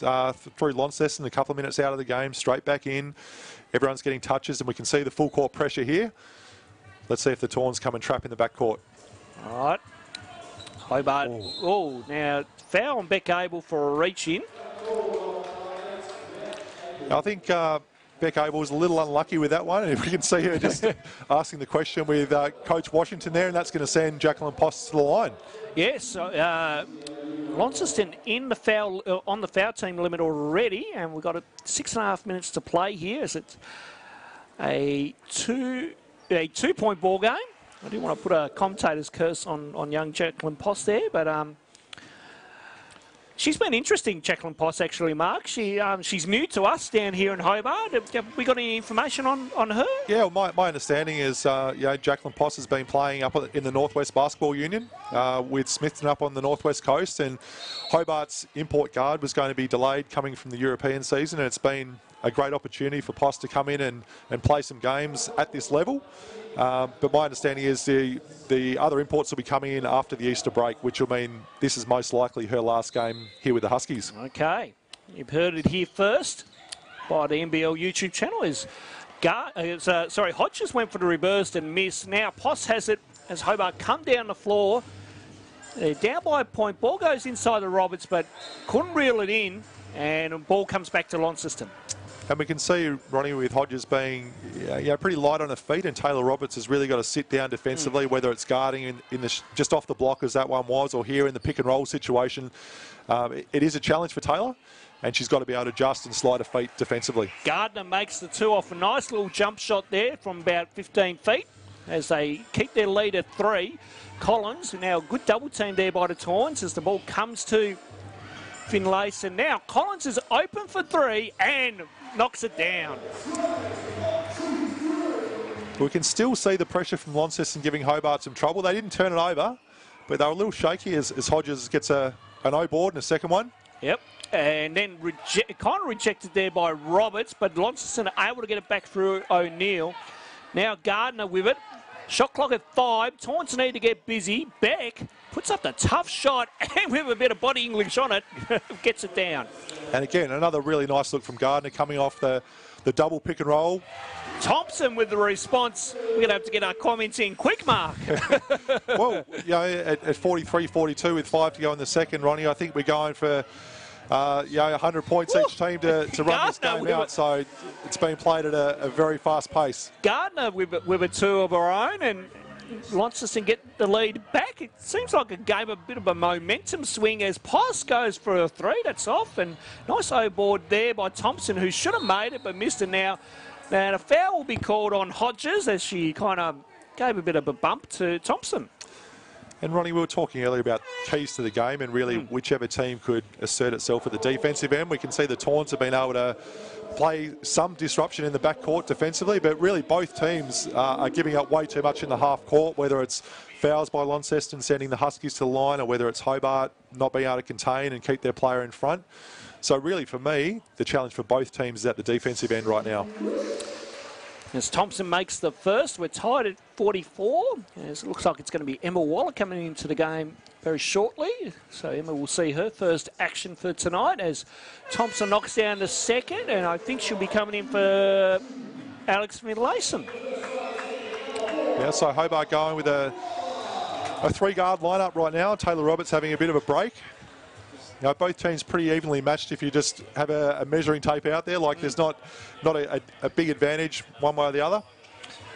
through Launceston, a couple of minutes out of the game, straight back in. Everyone's getting touches, and we can see the full court pressure here. Let's see if the Tawns come and trap in the backcourt. All right. Hobart. Oh, now foul on Beck Abel for a reach in. I think Beck Abel was a little unlucky with that one, and if we can see her just asking the question with Coach Washington there, and that's going to send Jacqueline Poss to the line. Yes, Launceston in the foul on the foul team limit already, and we've got 6.5 minutes to play here. As it's a two-point ball game. I didn't want to put a commentator's curse on young Jacqueline Poss there, but she's been interesting, Jacqueline Poss, actually, Mark. She's new to us down here in Hobart. Have we got any information on her? Yeah, well, my understanding is Jacqueline Poss has been playing up in the Northwest Basketball Union with Smithton up on the Northwest Coast, and Hobart's import guard was going to be delayed coming from the European season, and it's been a great opportunity for Poss to come in and play some games at this level. But my understanding is the other imports will be coming in after the Easter break, which will mean this is most likely her last game here with the Huskies. Okay, you've heard it here first by the NBL YouTube channel. Hodges went for the reversed and missed. Now Poss has it as Hobart come down the floor. They're down by a point. Ball goes inside the Roberts, but couldn't reel it in. And the ball comes back to Launceston. And we can see, Ronnie, with Hodges being pretty light on her feet, and Taylor Roberts has really got to sit down defensively, whether it's guarding in the just off the block as that one was, or here in the pick and roll situation. It is a challenge for Taylor, and she's got to be able to adjust and slide her feet defensively. Gardner makes the 2 off a nice little jump shot there from about 15 feet as they keep their lead at 3. Collins, now a good double team there by the Tawns as the ball comes to Finlayson. Now Collins is open for 3 and knocks it down. We can still see the pressure from Launceston giving Hobart some trouble. They didn't turn it over, but they were a little shaky as Hodges gets an O board in a second one. Yep. And then kind of rejected there by Roberts, but Launceston are able to get it back through O'Neill. Now Gardner with it. Shot clock at 5. Taunton need to get busy. Beck puts up the tough shot and with a bit of body English on it, gets it down. And again, another really nice look from Gardner coming off the double pick and roll. Thompson with the response. We're going to have to get our comments in quick, Mark. Well, at 43-42 with 5 to go in the second, Ronnie, I think we're going for 100 points each team to run this game out. So it's been played at a very fast pace. Gardner with a 2 of her own, and Launceston get the lead back. It seems like a game, a bit of a momentum swing as Poss goes for a 3. That's off, and nice O-board there by Thompson, who should have made it but missed it now. And a foul will be called on Hodges as she kind of gave a bit of a bump to Thompson. And Ronnie, we were talking earlier about keys to the game and really whichever team could assert itself at the defensive end. We can see the Taunts have been able to play some disruption in the backcourt defensively, but really both teams are giving up way too much in the half court, whether it's fouls by Launceston sending the Huskies to the line or whether it's Hobart not being able to contain and keep their player in front. So really for me, the challenge for both teams is at the defensive end right now. As Thompson makes the first, we're tied at 44. As it looks like it's going to be Emma Waller coming into the game very shortly. So Emma will see her first action for tonight as Thompson knocks down the second, and I think she'll be coming in for Alex Finlayson. Yeah, so Hobart going with a 3-guard lineup right now. Taylor Roberts having a bit of a break. You know, both teams pretty evenly matched if you just have a measuring tape out there. Like there's not a big advantage one way or the other.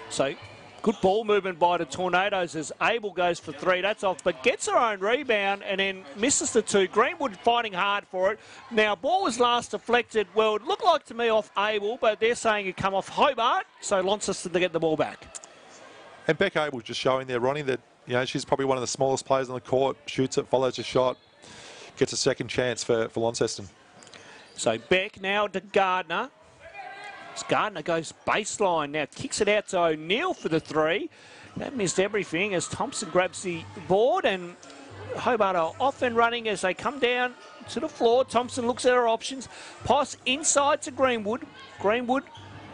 So good ball movement by the Tornadoes as Abel goes for 3. That's off, but gets her own rebound and then misses the 2. Greenwood fighting hard for it. Now ball was last deflected. Well, it looked like to me off Abel, but they're saying it come off Hobart. So Launceston to get the ball back. And Beck Abel just showing there, Ronnie, that she's probably one of the smallest players on the court. Shoots it, follows a shot. Gets a second chance for Launceston. So Beck now to Gardner. As Gardner goes baseline now, kicks it out to O'Neill for the 3. That missed everything as Thompson grabs the board and Hobart are off and running as they come down to the floor. Thompson looks at her options. Poss inside to Greenwood. Greenwood,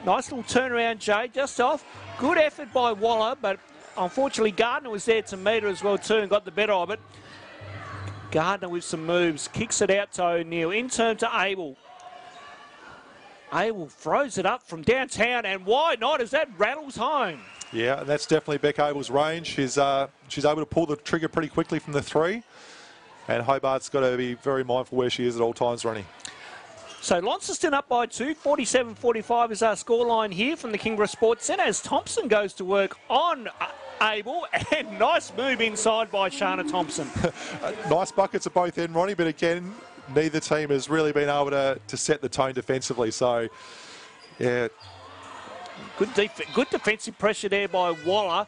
nice little turnaround, Jay, just off. Good effort by Waller, but unfortunately Gardner was there to meet her as well too and got the better of it. Gardner with some moves, kicks it out to O'Neill, in turn to Abel. Abel throws it up from downtown, and why not as that rattles home? Yeah, and that's definitely Beck Abel's range. She's able to pull the trigger pretty quickly from the 3, and Hobart's got to be very mindful where she is at all times, Ronnie. So Launceston up by 2, 47-45 is our scoreline here from the Kingborough Sports Centre as Thompson goes to work on Abel, and nice move inside by Shana Thompson. Nice buckets at both end, Ronnie, but again, neither team has really been able to set the tone defensively. So, yeah. Good defensive pressure there by Waller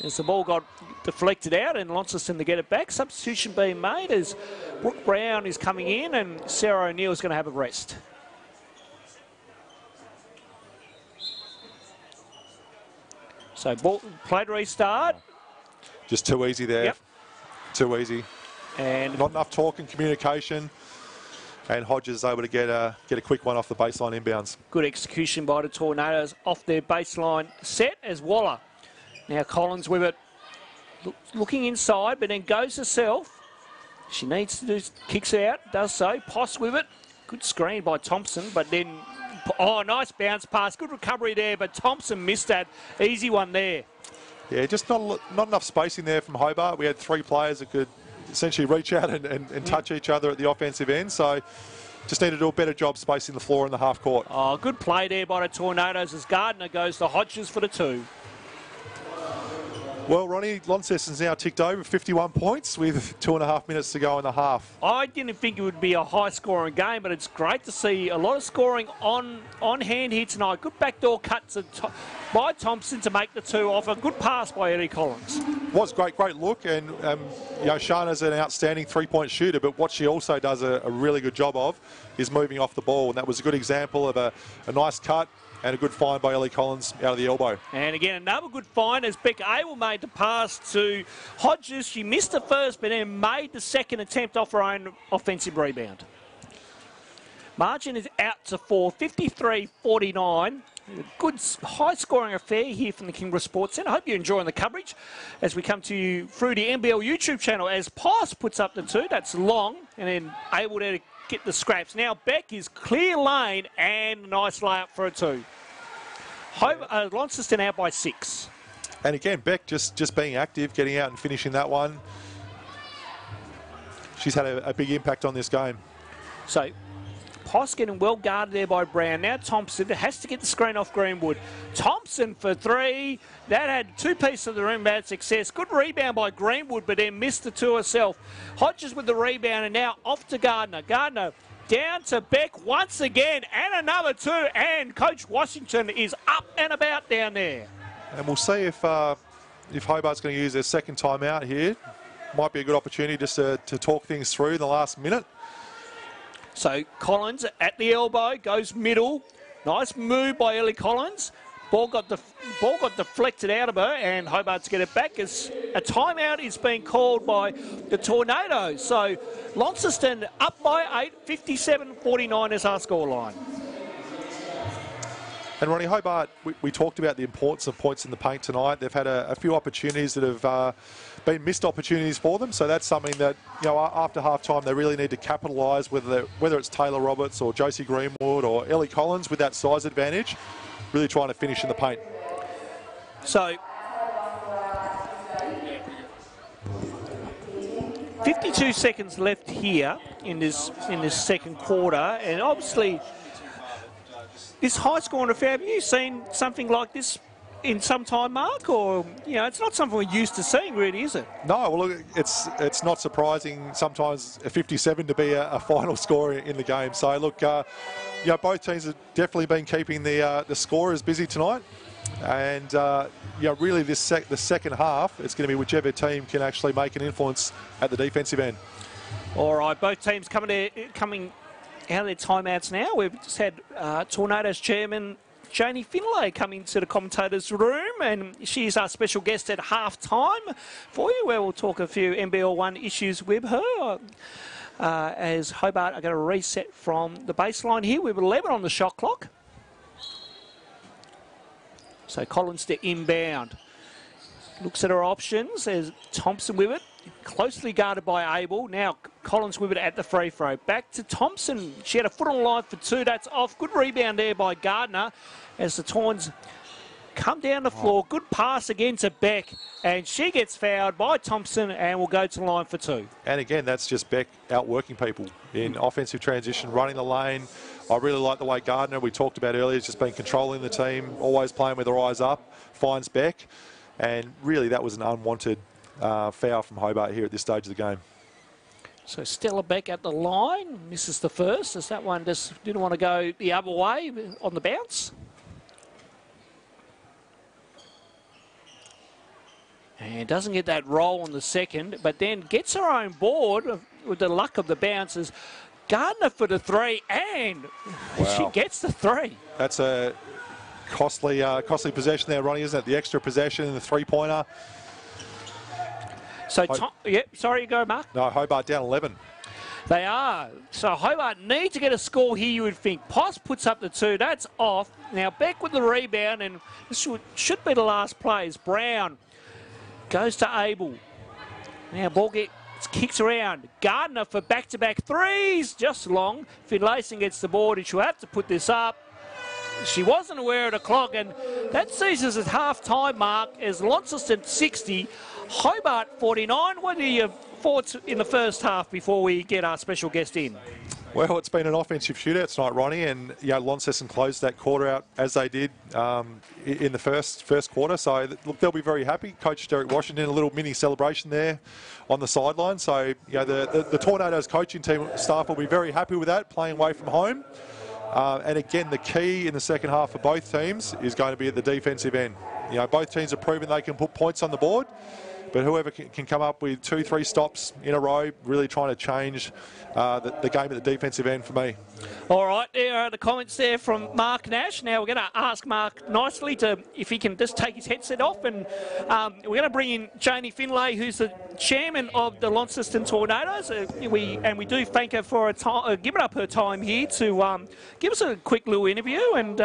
as the ball got deflected out and Launceston to get it back. Substitution being made as Brooke Brown is coming in and Sarah O'Neill is going to have a rest. So ball play to restart. Just too easy there. Yep. Too easy. And not enough talk and communication. And Hodges is able to get a quick one off the baseline inbounds. Good execution by the Tornadoes off their baseline set as Waller. Now Collins with it. Looking inside, but then goes herself. She needs to do, kicks it out, does so. Poss with it. Good screen by Thompson, but then, oh, nice bounce pass. Good recovery there, but Thompson missed that. Easy one there. Yeah, just not enough spacing there from Hobart. We had 3 players that could essentially reach out and touch each other at the offensive end. So, just need to do a better job spacing the floor in the half court. Oh, good play there by the Tornadoes as Gardner goes to Hodges for the 2. Well, Ronnie, Launceston's now ticked over 51 points with 2.5 minutes to go in the half. I didn't think it would be a high-scoring game, but it's great to see a lot of scoring on hand here tonight. Good backdoor cut by Thompson to make the 2 off. A good pass by Eddie Collins. Was great look, and you know, Shana's an outstanding three-point shooter, but what she also does a really good job of is moving off the ball, and that was a good example of a nice cut and a good find by Ellie Collins out of the elbow. And again, another good find as Becca Abel made the pass to Hodges. She missed the first, but then made the second attempt off her own offensive rebound. Margin is out to 4, 53-49. Good high-scoring affair here from the Kingborough Sports Centre. I hope you're enjoying the coverage as we come to you through the NBL YouTube channel as Pice puts up the 2. That's long, and then able to get the scraps. Now Beck is clear lane and a nice layup for a 2. Launceston out by 6. And again, Beck just being active, getting out and finishing that one. She's had a big impact on this game. So Pice getting well guarded there by Brown. Now Thompson has to get the screen off Greenwood. Thompson for 3. That had 2 pieces of the rim, bad success. Good rebound by Greenwood, but then missed the 2 herself. Hodges with the rebound, and now off to Gardner. Gardner down to Beck once again, and another 2. And Coach Washington is up and about down there. And we'll see if Hobart's going to use their second timeout here. Might be a good opportunity just to talk things through in the last minute. So Collins at the elbow, goes middle. Nice move by Ellie Collins. Ball got deflected out of her, and Hobart's get it back as a timeout is being called by the Tornadoes. So Launceston up by 8, 57-49 is our scoreline. And Ronnie, Hobart, we talked about the importance of points in the paint tonight. They've had a few opportunities that have been missed opportunities for them. So that's something that, you know, after half-time they really need to capitalise, whether it's Taylor Roberts or Josie Greenwood or Ellie Collins with that size advantage, really trying to finish in the paint. So 52 seconds left here in this second quarter, and obviously this high-scoring affair, have you seen something like this in some time, Mark? Or, you know, it's not something we're used to seeing, really, is it? No, well, look, it's not surprising sometimes a 57 to be a final score in the game. So, look, you know, both teams have definitely been keeping the scorers busy tonight. And, you know, really the second half, it's going to be whichever team can actually make an influence at the defensive end. All right, both teams coming out of their timeouts now. We've just had Tornadoes chairman Janie Finlay come into the commentators' room, and she's our special guest at half-time for you, where we'll talk a few NBL1 issues with her. As Hobart are going to reset from the baseline here with 11 on the shot clock. So Collins to inbound. Looks at her options as Thompson with it. Closely guarded by Abel. Now Collins with it at the free throw. Back to Thompson. She had a foot on the line for 2. That's off. Good rebound there by Gardner as the Tawns come down the floor. Good pass again to Beck. And she gets fouled by Thompson and will go to the line for 2. And again, that's just Beck outworking people in offensive transition, running the lane. I really like the way Gardner, we talked about earlier, has just been controlling the team, always playing with her eyes up, finds Beck. And really that was an unwanted foul from Hobart here at this stage of the game. So Stella Beck at the line, misses the first as that one just didn't want to go the other way on the bounce. And doesn't get that roll on the second, but then gets her own board with the luck of the bounces. Gardner for the 3, and she gets the 3. That's a costly possession there, Ronnie, isn't it? The extra possession in the three-pointer. So, sorry, you go, Mark. No, Hobart down 11. They are. So Hobart need to get a score here, you would think. Pice puts up the 2. That's off. Now Beck with the rebound, and this should be the last play. As Brown goes to Abel. Now ball kicks around. Gardner for back-to-back 3s. Just long. Finlayson gets the board, and she'll have to put this up. She wasn't aware of the clock, and that sees us at half-time, Mark, as Launceston 60, Hobart 49. What are your thoughts in the first half before we get our special guest in? Well, it's been an offensive shootout tonight, Ronnie, and Launceston closed that quarter out as they did in the first quarter. So look, they'll be very happy. Coach Derek Washington, a little mini celebration there on the sideline. So the Tornadoes coaching team staff will be very happy with that, playing away from home. And again, the key in the second half for both teams is going to be at the defensive end. Both teams have proven they can put points on the board. But whoever can come up with 2-3 stops in a row, really trying to change the game at the defensive end for me. All right, there are the comments there from Mark Nash. Now we're going to ask Mark nicely if he can just take his headset off, and we're going to bring in Janie Finlay, who's the chairman of the Launceston Tornadoes. We do thank her for giving up her time here to give us a quick little interview. And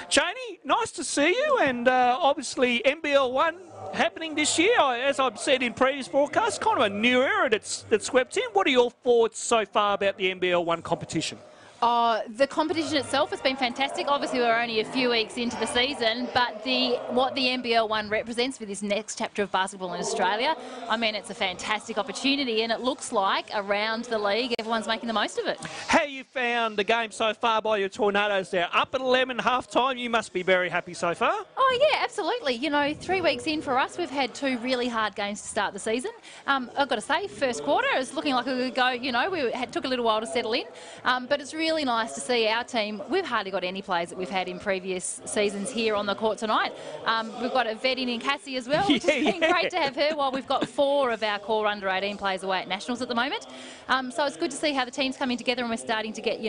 Janie, nice to see you, and obviously NBL1 happening this year, as I've said in previous broadcasts, kind of a new era that's swept in. What are your thoughts so far about the NBL1 competition? The competition itself has been fantastic. Obviously, we're only a few weeks into the season, but what the NBL1 represents for this next chapter of basketball in Australia, I mean, it's a fantastic opportunity, and it looks like around the league, everyone's making the most of it. How you found the game so far by your Tornadoes there? Up at 11 half-time, you must be very happy so far. Oh, yeah, absolutely. 3 weeks in for us, we've had 2 really hard games to start the season. I've got to say, first quarter, it was looking like it would go, took a little while to settle in, but it's really nice to see our team. We've hardly got any players that we've had in previous seasons here on the court tonight. We've got a vet in Cassie as well, which has been great to have her, while we've got 4 of our core under-18 players away at Nationals at the moment. So it's good to see how the team's coming together, and we're starting to get,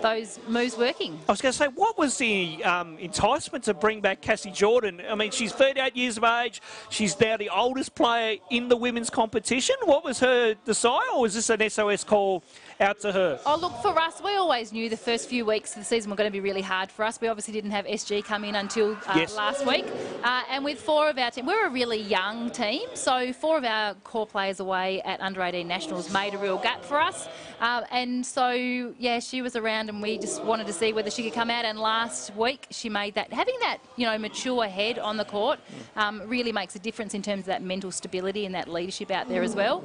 those moves working. I was going to say, what was the enticement to bring back Cassie Jordan? I mean, she's 38 years of age. She's now the oldest player in the women's competition. What was her desire, or was this an SOS call out to her? Oh, look, for us, we always knew the first few weeks of the season were going to be really hard for us. We obviously didn't have SG come in until last week. And with 4 of our team, we're a really young team, so 4 of our core players away at under-18 Nationals made a real gap for us. And so, yeah, she was around, and we just wanted to see whether she could come out. And last week, she made that. Having that, mature head on the court really makes a difference in terms of that mental stability and that leadership out there as well.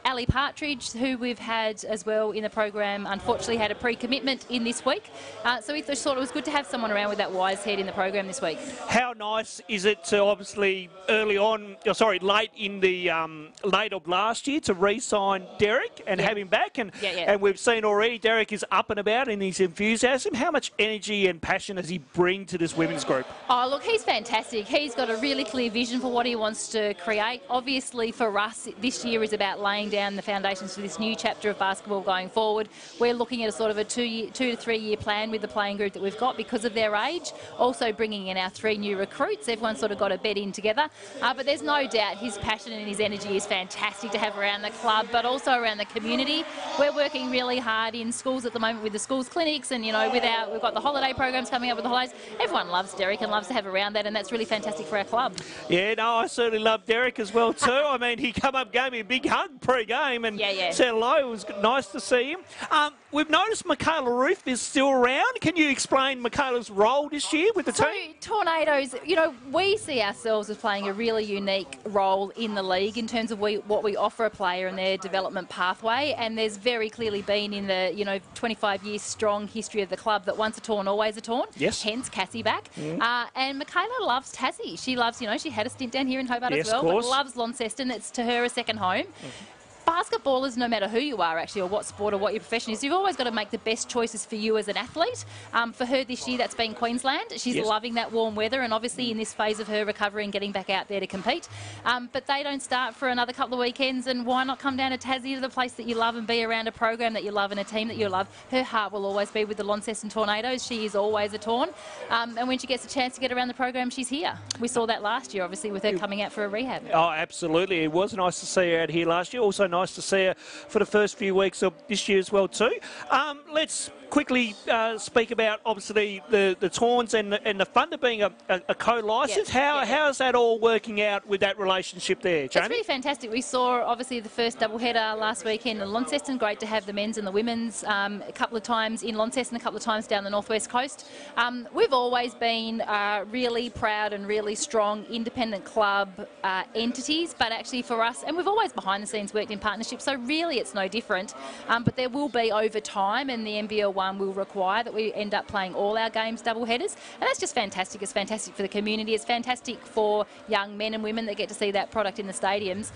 Ali Partridge, who we've had as well in the program, unfortunately had a pre-commitment in this week. So we thought it was good to have someone around with that wise head in the program this week. How nice is it to obviously late in the late of last year to re-sign Derek and have him back, and we've seen already Derek is up and about in his enthusiasm. How much energy and passion does he bring to this women's group? Oh, look, he's fantastic. He's got a really clear vision for what he wants to create. Obviously, for us, this year is about laying down the foundations for this new chapter of basketball going forward. We're looking at a sort of a 2 to 3 year plan with the playing group that we've got because of their age. Also bringing in our 3 new recruits. Everyone's sort of got a bed in together. But there's no doubt his passion and his energy is fantastic to have around the club, but also around the community. We're working really hard in schools at the moment with the schools clinics, and we've got the holiday programs coming up with the holidays. Everyone loves Derek and loves to have around that, and that's really fantastic for our club. Yeah, no, I certainly love Derek as well too. I mean, he come up, gave me a big hug pre-game and said hello. It was nice to see him. We've noticed Michaela Roof is still around. Can you explain Michaela's role this year with the team? Tornadoes, we see ourselves as playing a really unique role in the league in terms of what we offer a player and their development pathway, and there's very clearly been in the 25-year strong history of the club that once a Torn, always a Torn. Yes. Hence Cassie back. And Michaela loves Tassie. She loves, she had a stint down here in Hobart as well, but loves Launceston. It's to her a second home. Basketballers, no matter who you are actually, or what sport or what your profession is, you've always got to make the best choices for you as an athlete. For her this year, that's been Queensland. She's loving that warm weather, and obviously in this phase of her recovery and getting back out there to compete. But they don't start for another couple of weekends, and why not come down to Tassie, to the place that you love, and be around a program that you love and a team that you love. Her heart will always be with the Launceston Tornadoes. She is always a Torn. And when she gets a chance to get around the program, she's here. We saw that last year, obviously, with her coming out for a rehab. Oh, absolutely. It was nice to see her out here last year. Also nice to see her for the first few weeks of this year as well too. Let's quickly speak about obviously the Torns and the Thunder being a co-license. How is that all working out with that relationship there, Janie? It's really fantastic. We saw obviously the first doubleheader last weekend in Launceston. Great to have the men's and the women's a couple of times in Launceston, a couple of times down the northwest coast. We've always been really proud and really strong independent club entities, but actually for us, and we've always behind the scenes worked in partnership partnership. So really it's no different. But there will be over time, and the NBL1 will require that we end up playing all our games double headers. And that's just fantastic. It's fantastic for the community. It's fantastic for young men and women that get to see that product in the stadiums.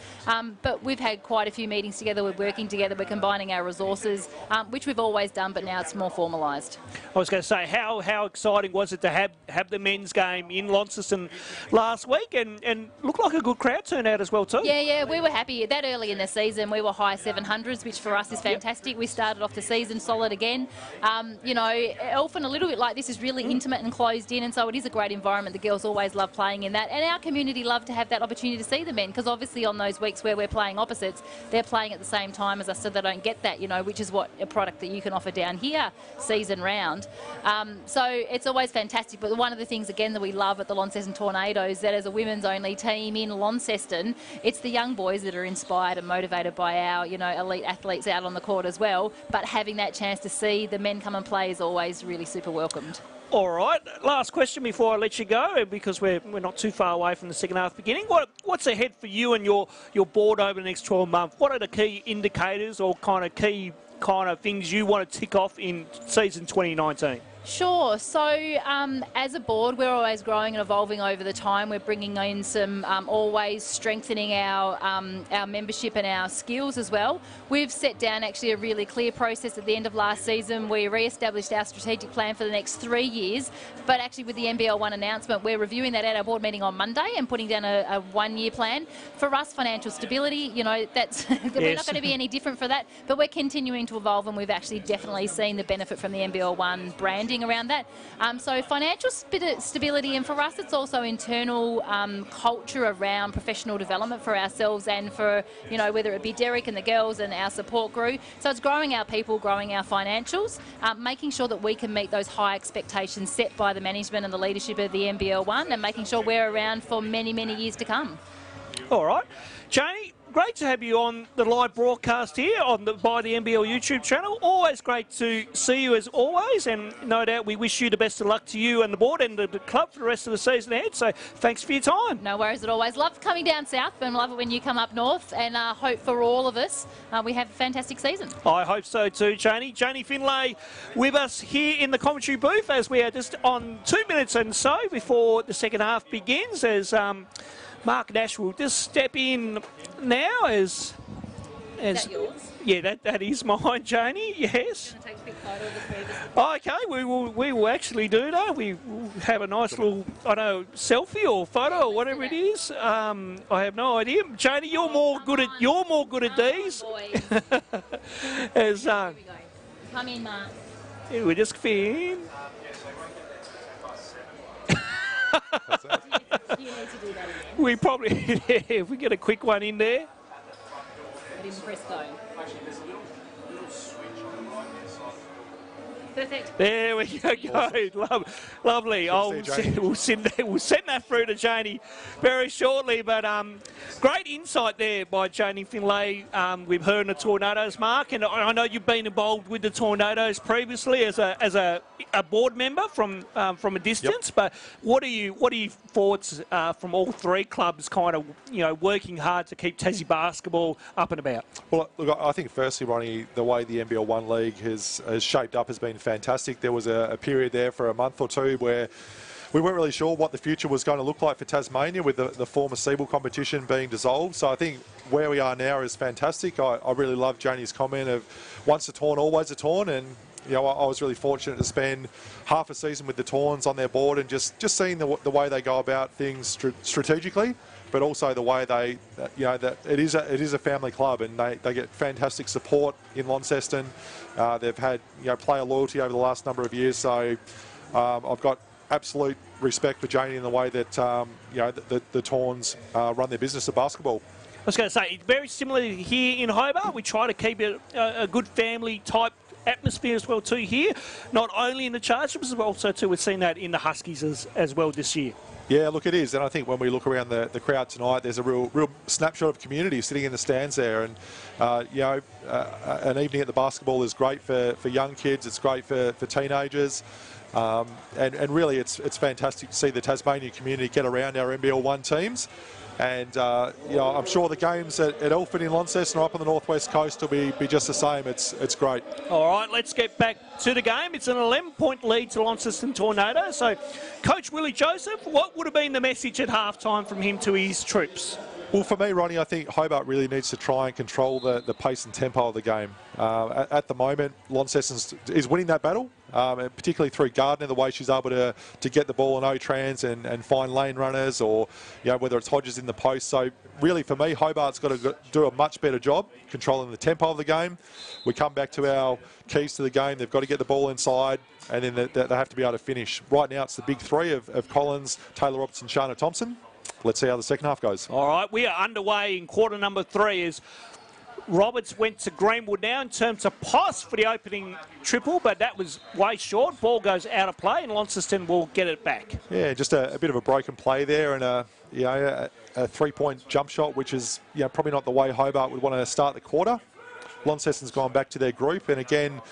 But we've had quite a few meetings together. We're working together. We're combining our resources, which we've always done, but now it's more formalised. I was going to say, how exciting was it to have the men's game in Launceston last week, and looked like a good crowd turnout as well too. Yeah, we were happy. That early in the season, we were high 700s, which for us is fantastic. Yep. We started off the season solid again. You know, often a little bit like this is really intimate and closed in, and so it is a great environment. The girls always love playing in that, and our community love to have that opportunity to see the men, because obviously on those weeks where we're playing opposites, they're playing at the same time as us, so they don't get that, you know, which is what a product that you can offer down here season round. So it's always fantastic. But one of the things again that we love at the Launceston Tornadoes, that as a women's only team in Launceston, it's the young boys that are inspired and motivated by our, you know, elite athletes out on the court as well. But having that chance to see the men come and play is always really super welcomed. All right, last question before I let you go, because we're not too far away from the second half beginning. What's ahead for you and your board over the next 12 months? What are the key indicators or key things you want to tick off in season 2019? Sure. So as a board, we're always growing and evolving over the time. We're bringing in some, always strengthening our membership and our skills as well. We've set down actually a really clear process at the end of last season. We re-established our strategic plan for the next 3 years, but actually with the NBL1 announcement, we're reviewing that at our board meeting on Monday and putting down a 1-year plan. For us, financial stability, you know, that's we're not going to be any different for that, but we're continuing to evolve, and we've actually definitely seen the benefit from the NBL1 branding around that. So financial stability, and for us it's also internal culture around professional development for ourselves and for, you know, whether it be Derek and the girls and our support crew. So it's growing our people, growing our financials, making sure that we can meet those high expectations set by the management and the leadership of the NBL1, and making sure we're around for many, many years to come. All right. Janie, great to have you on the live broadcast here by the NBL YouTube channel. Always great to see you as always, and no doubt we wish you the best of luck to you and the board and the club for the rest of the season ahead. So thanks for your time. No worries at always. Love coming down south, and love it when you come up north, and hope for all of us we have a fantastic season. I hope so too, Janie. Janie Finlay with us here in the commentary booth as we are just on 2 minutes and so before the second half begins, as Mark Nash will just step in now as is that yours? Yeah, that is mine, Janie. Yes. Do you want to take a quick photo of the previous? Okay, we will actually do that. We will have a nice little, I don't know, selfie or photo or whatever it is. I have no idea. Janie, you're more good at these. As here we go. Come in, Mark. We just fit. You need to do that again. We probably, if we get a quick one in there. I didn't press go. Perfect. There we go. Awesome. Lovely. We'll send that through to Janie very shortly. But great insight there by Janie Finlay with her and the Tornadoes, Mark. And I know you've been involved with the Tornadoes previously as a board member from a distance. Yep. But what are your thoughts from all three clubs, kind of, you know, working hard to keep Tassie basketball up and about? Well, look, I think firstly, Ronnie, the way the NBL1 League has shaped up has been fantastic. There was a period there for a month or two where we weren't really sure what the future was going to look like for Tasmania, with the former Siebel competition being dissolved. So I think where we are now is fantastic. I really love Janie's comment of once a Torn, always a Torn, and you know, I was really fortunate to spend half a season with the Torns on their board and just seeing the way they go about things strategically, but also the way they, you know, that it is a family club, and they get fantastic support in Launceston. They've had, you know, player loyalty over the last number of years, so I've got absolute respect for Janie in the way that you know, the Torns run their business of basketball. I was going to say, very similar here in Hobart. We try to keep it a good family type atmosphere as well too here, not only in the Chargers but also too, we've seen that in the Huskies as well this year. Yeah, look, it is, and I think when we look around the crowd tonight, there's a real snapshot of community sitting in the stands there, and you know, an evening at the basketball is great for young kids. It's great for teenagers, and really it's fantastic to see the Tasmanian community get around our NBL1 teams. And you know, I'm sure the games at Ilford in Launceston or up on the northwest coast will be just the same. It's great. All right, let's get back to the game. It's an 11-point lead to Launceston Tornado. So, Coach Willie Joseph, what would have been the message at halftime from him to his troops? Well, for me, Ronnie, I think Hobart really needs to try and control the pace and tempo of the game. At the moment, Launceston is winning that battle, and particularly through Gardner, the way she's able to get the ball in O-trans and find lane runners, or you know, whether it's Hodges in the post. So really, for me, Hobart's got to do a much better job controlling the tempo of the game. We come back to our keys to the game. They've got to get the ball inside, and then they have to be able to finish. Right now, it's the big three of Collins, Taylor Robertson, Shana Thompson. Let's see how the second half goes. All right, we are underway in quarter number 3 as Roberts went to Greenwood now in terms of pass for the opening triple, but that was way short. Ball goes out of play and Launceston will get it back. Yeah, just a bit of a broken play there and a 3-point jump shot, which is probably not the way Hobart would want to start the quarter. Launceston's gone back to their group, and again,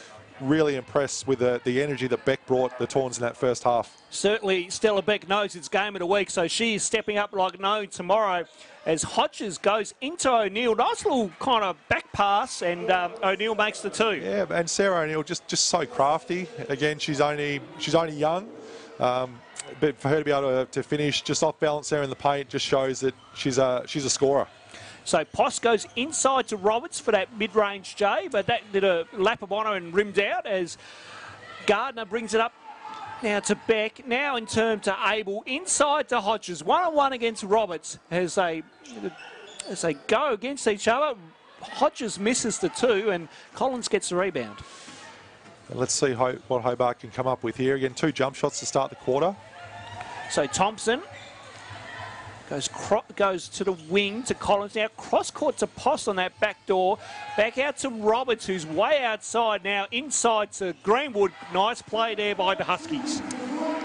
really impressed with the energy that Beck brought the Tawns in that first half. Certainly, Stella Beck knows it's game of the week, so she is stepping up like no tomorrow as Hodges goes into O'Neill. Nice little kind of back pass, and O'Neill makes the 2. Yeah, and Sarah O'Neill just so crafty. Again, she's only young, but for her to be able to finish just off balance there in the paint just shows that she's a scorer. So Poss goes inside to Roberts for that mid-range J, but that did a lap of honour and rimmed out as Gardner brings it up now to Beck. Now in turn to Abel, inside to Hodges. 1-on-1 against Roberts as they go against each other. Hodges misses the 2 and Collins gets the rebound. And let's see what Hobart can come up with here. Again, 2 jump shots to start the quarter. So Thompson goes to the wing to Collins. Now cross-court to Post on that back door. Back out to Roberts, who's way outside now. Inside to Greenwood. Nice play there by the Huskies.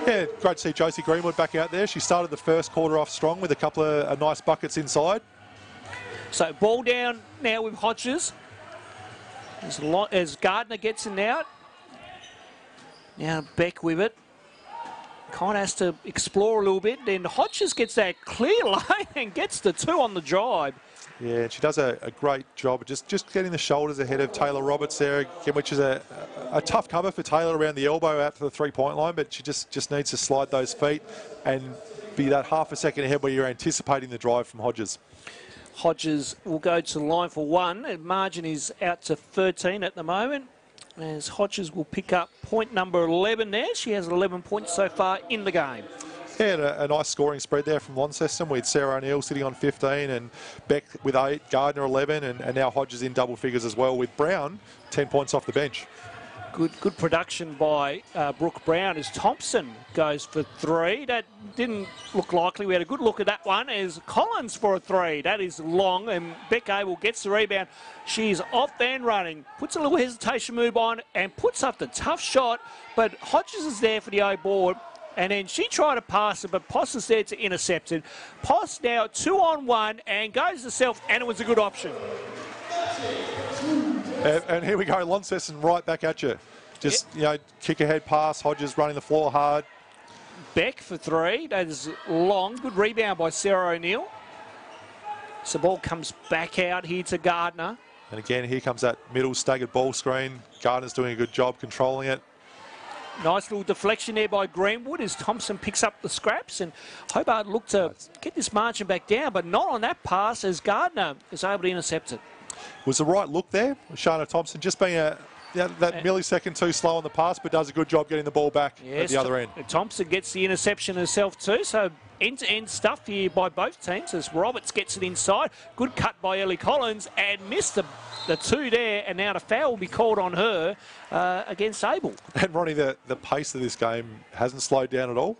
Yeah, great to see Josie Greenwood back out there. She started the first quarter off strong with a couple of nice buckets inside. So ball down now with Hodges. As Gardner gets in out. Now Beck with it. Kind of has to explore a little bit. Then Hodges gets that clear lane and gets the 2 on the drive. Yeah, she does a great job just getting the shoulders ahead of Taylor Roberts there, again, which is a tough cover for Taylor around the elbow out to the 3-point line, but she just needs to slide those feet and be that half a second ahead where you're anticipating the drive from Hodges. Hodges will go to the line for 1. Margin is out to 13 at the moment. As Hodges will pick up point number 11 there. She has 11 points so far in the game. Yeah, and a nice scoring spread there from Launceston with Sarah O'Neill sitting on 15 and Beck with 8, Gardner 11, and now Hodges in double figures as well with Brown 10 points off the bench. Good production by Brooke Brown as Thompson goes for 3. That didn't look likely. We had a good look at that one as Collins for a 3. That is long, and Beck Abel gets the rebound. She's off and running, puts a little hesitation move on and puts up the tough shot, but Hodges is there for the O board. And then she tried to pass it, but Poss is there to intercept it. Poss now 2-on-1 and goes herself, and it was a good option. And here we go, Launceston right back at you. Just, kick ahead pass, Hodges running the floor hard. Beck for 3. That is long. Good rebound by Sarah O'Neill. So the ball comes back out here to Gardner. And again, here comes that middle staggered ball screen. Gardner's doing a good job controlling it. Nice little deflection there by Greenwood as Thompson picks up the scraps. And Hobart looked to get this margin back down, but not on that pass as Gardner is able to intercept it. Was the right look there. Shana Thompson just being that millisecond too slow on the pass, but does a good job getting the ball back at the other end. Thompson gets the interception herself too, so end-to-end stuff here by both teams as Roberts gets it inside. Good cut by Ellie Collins and missed the 2 there, and now the foul will be called on her against Abel. And Ronnie, the pace of this game hasn't slowed down at all.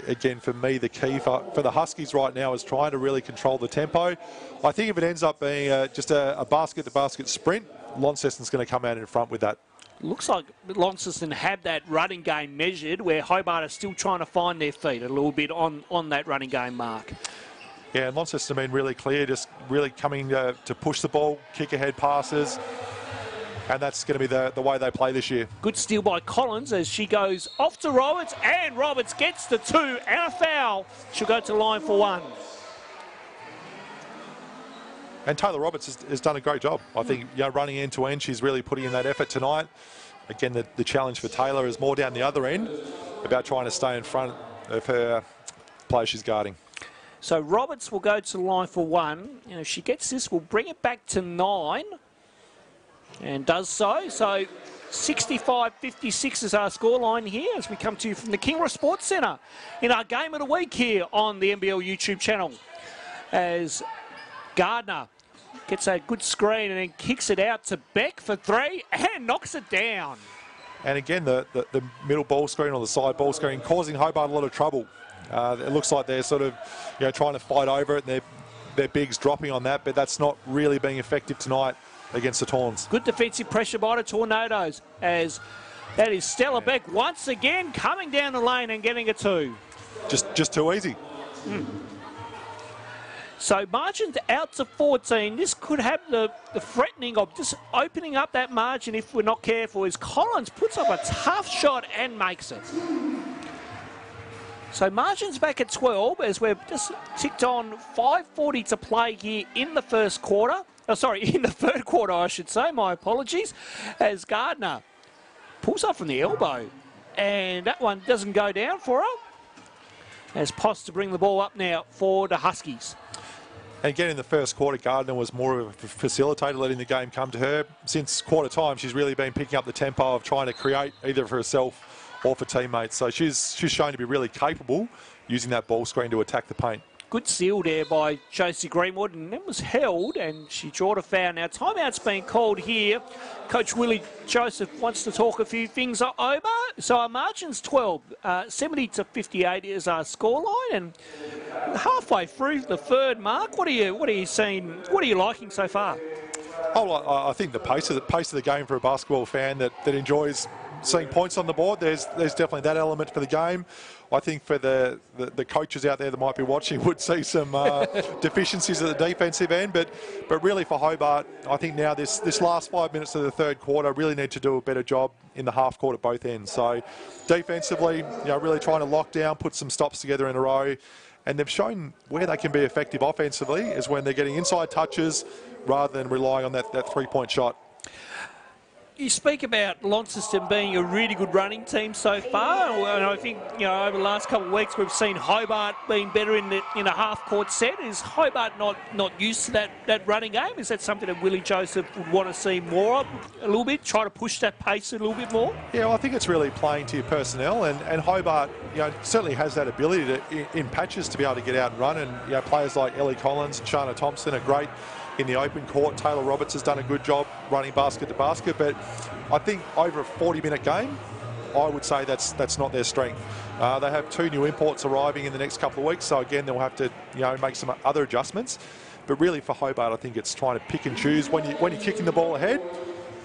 Again, for me, the key for the Huskies right now is trying to really control the tempo. I think if it ends up being just a basket-to-basket sprint, Launceston's going to come out in front with that. Looks like Launceston have that running game measured, where Hobart are still trying to find their feet a little bit on that running game mark. Yeah, and Launceston have been really clear, just really coming to push the ball, kick ahead passes. And that's going to be the way they play this year. Good steal by Collins as she goes off to Roberts, and Roberts gets the 2 and a foul. She'll go to the line for 1. And Taylor Roberts has done a great job. I think, running end to end, she's really putting in that effort tonight. Again, the challenge for Taylor is more down the other end, about trying to stay in front of her player she's guarding. So Roberts will go to the line for 1. If she gets this, we'll bring it back to 9. And does so. So 65-56 is our scoreline here as we come to you from the Kingross Sports Centre in our game of the week here on the NBL YouTube channel. As Gardner gets a good screen and then kicks it out to Beck for 3 and knocks it down. And again, the middle ball screen or the side ball screen causing Hobart a lot of trouble. It looks like they're sort of trying to fight over it, and their bigs dropping on that, but that's not really being effective tonight against the Tawns. Good defensive pressure by the Tornadoes as that is Stella Beck once again coming down the lane and getting a 2. Just too easy. So margins out to 14. This could have the threatening of just opening up that margin if we're not careful, as Collins puts up a tough shot and makes it. So margins back at 12 as we've just ticked on 5:40 to play here in the first quarter. Oh, sorry, in the third quarter, I should say. My apologies. As Gardner pulls up from the elbow. And that one doesn't go down for her. As Poss to bring the ball up now for the Huskies. And again, in the first quarter, Gardner was more of a facilitator, letting the game come to her. Since quarter time, she's really been picking up the tempo of trying to create either for herself or for teammates. So she's shown to be really capable using that ball screen to attack the paint. Good seal there by Josie Greenwood, and it was held, and she drew a foul. Now, timeout's been called here. Coach Willie Joseph wants to talk a few things over. So our margin's 12. 70-58 is our scoreline, and halfway through the third, Mark, what are you seeing? What are you liking so far? Oh, I think the pace of the game for a basketball fan that enjoys seeing points on the board, there's definitely that element for the game. I think for the coaches out there that might be watching would see some deficiencies at the defensive end, but really for Hobart, I think now this last 5 minutes of the third quarter really need to do a better job in the half court at both ends. So defensively, really trying to lock down, put some stops together in a row, and they've shown where they can be effective offensively is when they're getting inside touches rather than relying on that three-point shot. You speak about Launceston being a really good running team so far, and I think over the last couple of weeks we've seen Hobart being better in a half-court set. Is Hobart not used to that running game? Is that something that Willie Joseph would want to see more of a little bit, try to push that pace a little bit more? Yeah, well, I think it's really playing to your personnel, and Hobart certainly has that ability to in patches to be able to get out and run, and players like Ellie Collins and Shana Thompson are great in the open court. Taylor Roberts has done a good job running basket to basket, but I think over a 40-minute game, I would say that's not their strength. They have 2 new imports arriving in the next couple of weeks, so again they'll have to make some other adjustments. But really for Hobart, I think it's trying to pick and choose when you're kicking the ball ahead,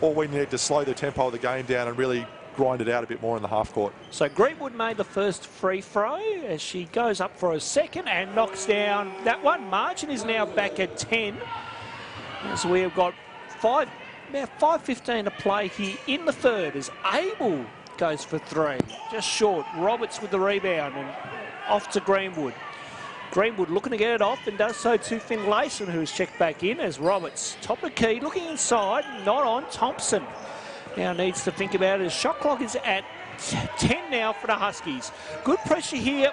or when you need to slow the tempo of the game down and really grind it out a bit more in the half court. So Greenwood made the first free throw as she goes up for a second and knocks down that one. Margin is now back at 10. So we have got about 5:15 to play here in the third as Abel goes for 3. Just short. Roberts with the rebound and off to Greenwood. Greenwood looking to get it off and does so to Finlayson, who is checked back in as Roberts. Top of the key, looking inside, not on. Thompson now needs to think about it. His shot clock is at 10 now for the Huskies. Good pressure here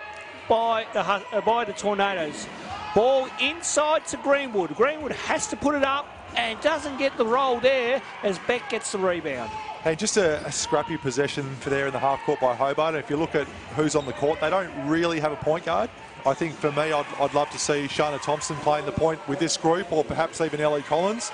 by the Tornadoes. Ball inside to Greenwood. Greenwood has to put it up and doesn't get the roll there as Beck gets the rebound. And just a scrappy possession for there in the half court by Hobart. And if you look at who's on the court, they don't really have a point guard. I think for me, I'd love to see Shana Thompson playing the point with this group, or perhaps even Ellie Collins.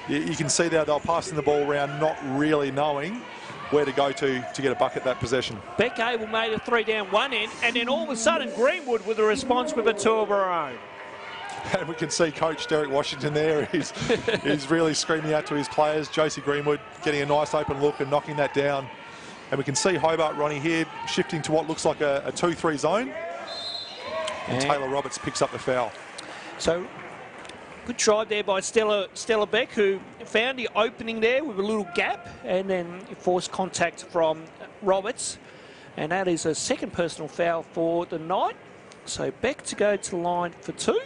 You can see that they're passing the ball around, not really knowing where to go to get a bucket that possession. Beck Abel made a 3 down one end, and then all of a sudden Greenwood with a response with a 2 of her own. And we can see Coach Derek Washington there. He's really screaming out to his players. Josie Greenwood getting a nice open look and knocking that down. And we can see Hobart, Ronnie, here shifting to what looks like a 2-3 zone. And Taylor Roberts picks up the foul. So good drive there by Stella Beck, who found the opening there with a little gap and then forced contact from Roberts. And that is a second personal foul for the night. So Beck to go to the line for 2.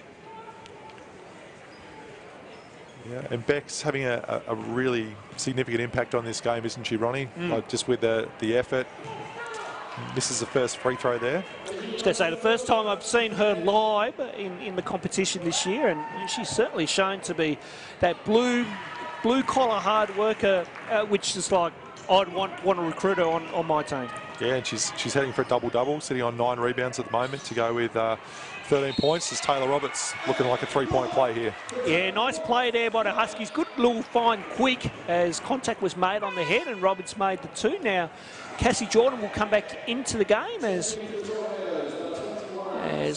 Yeah, and Beck's having a really significant impact on this game, isn't she, Ronnie? Like just with the effort. This is the first free throw there. I was going to say, the first time I've seen her live in the competition this year, and she's certainly shown to be that blue-collar hard worker, which is like I'd want to recruit her on my team. Yeah, and she's heading for a double-double, sitting on 9 rebounds at the moment to go with 13 points. As Taylor Roberts looking like a three-point play here. Yeah, nice play there by the Huskies. Good little fine quick as contact was made on the head, and Roberts made the 2. Now, Cassie Jordan will come back into the game as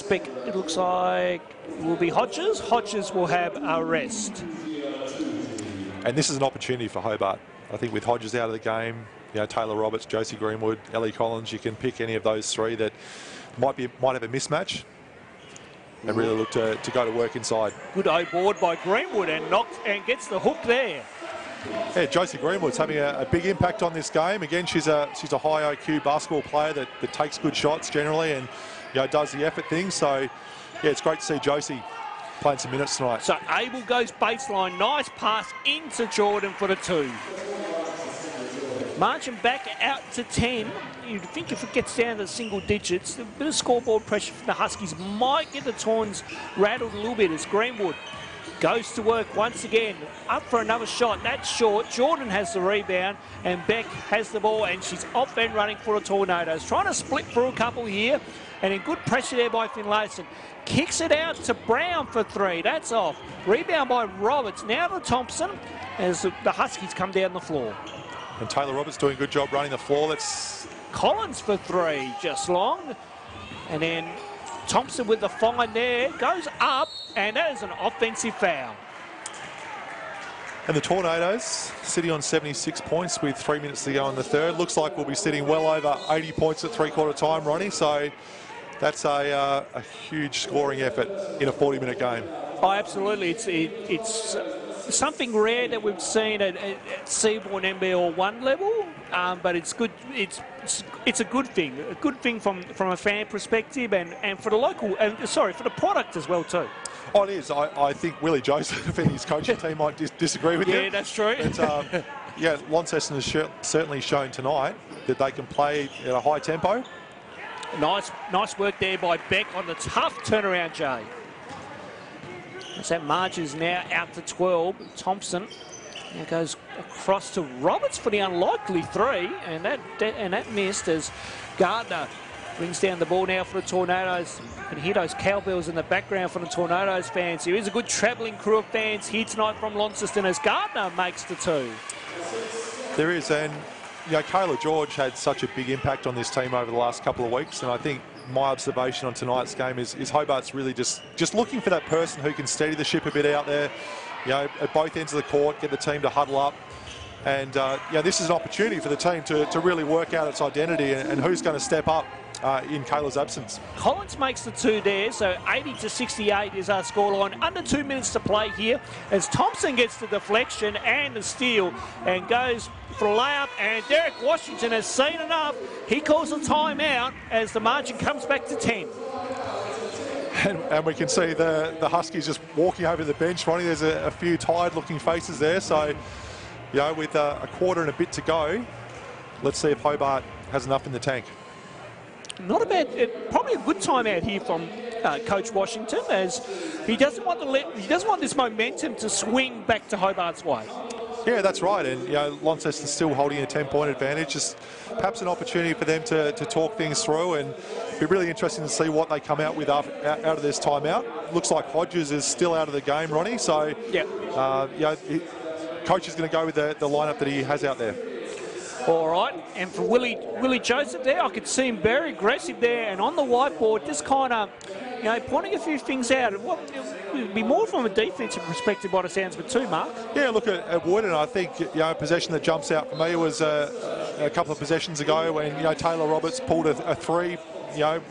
Beck, it looks like, will be Hodges. Hodges will have a rest. And this is an opportunity for Hobart. I think with Hodges out of the game, you know, Taylor Roberts, Josie Greenwood, Ellie Collins, you can pick any of those 3 that might have a mismatch and really look to go to work inside. Good O-board by Greenwood and gets the hook there. Yeah, Josie Greenwood's having a big impact on this game. Again, she's a high IQ basketball player that takes good shots generally and, you know, does the effort thing. So, yeah, it's great to see Josie playing some minutes tonight. So Abel goes baseline. Nice pass into Jordan for the 2. Marching back out to 10. You'd think if it gets down to single digits, a bit of scoreboard pressure from the Huskies might get the Tawns rattled a little bit as Greenwood goes to work once again. Up for another shot. That's short. Jordan has the rebound and Beck has the ball and she's off and running for the Tornadoes. Trying to split through a couple here and in good pressure there by Finlayson. Kicks it out to Brown for 3. That's off. Rebound by Roberts. Now to Thompson as the Huskies come down the floor. And Taylor Roberts doing a good job running the floor. That's Collins for 3, just long. And then Thompson with the fine there, goes up, and that is an offensive foul. And the Tornadoes sitting on 76 points with 3 minutes to go in the third. Looks like we'll be sitting well over 80 points at three-quarter time, Ronnie. So that's a huge scoring effort in a 40-minute game. Oh, absolutely. It's something rare that we've seen at Seabourn NBL1 level, but it's good. It's a good thing. A good thing from a fan perspective and for the local, for the product as well too. Oh, it is. I think Willie Joseph and his coaching team might disagree with you. Yeah, that's true. But, yeah, Launceston has certainly shown tonight that they can play at a high tempo. Nice work there by Beck on the tough turnaround, Jay. As that marches now out to 12. Thompson now goes across to Roberts for the unlikely 3, and that missed as Gardner brings down the ball now for the Tornadoes. You can hear those cowbells in the background for the Tornadoes fans. There is a good travelling crew of fans here tonight from Launceston as Gardner makes the 2. There is, and you know, Kayla George had such a big impact on this team over the last couple of weeks, and I think my observation on tonight's game is Hobart's really just looking for that person who can steady the ship a bit out there, you know, at both ends of the court, get the team to huddle up. And, this is an opportunity for the team to really work out its identity and who's going to step up in Kayla's absence. Collins makes the 2 there, so 80-68 is our scoreline. Under 2 minutes to play here as Thompson gets the deflection and the steal and goes for a layup, and Derek Washington has seen enough. He calls a timeout as the margin comes back to 10. And we can see the Huskies just walking over the bench, Ronnie. There's a few tired-looking faces there. So, you know, with a quarter and a bit to go, let's see if Hobart has enough in the tank. Not a bad, probably a good timeout here from Coach Washington, as he doesn't want this momentum to swing back to Hobart's way. Yeah, that's right. And, you know, Launceston's still holding a 10-point advantage. Just perhaps an opportunity for them to talk things through, and be really interesting to see what they come out with out of this timeout. Looks like Hodges is still out of the game, Ronnie. So, yeah, Coach is going to go with the lineup that he has out there. All right, and for Willie Joseph there, I could see him very aggressive there, and on the whiteboard, just kind of, you know, pointing a few things out. It would be more from a defensive perspective by the sounds of it too, Mark. Yeah, look at Wood, and I think, you know, a possession that jumps out for me was a couple of possessions ago when, you know, Taylor Roberts pulled a 3. You know,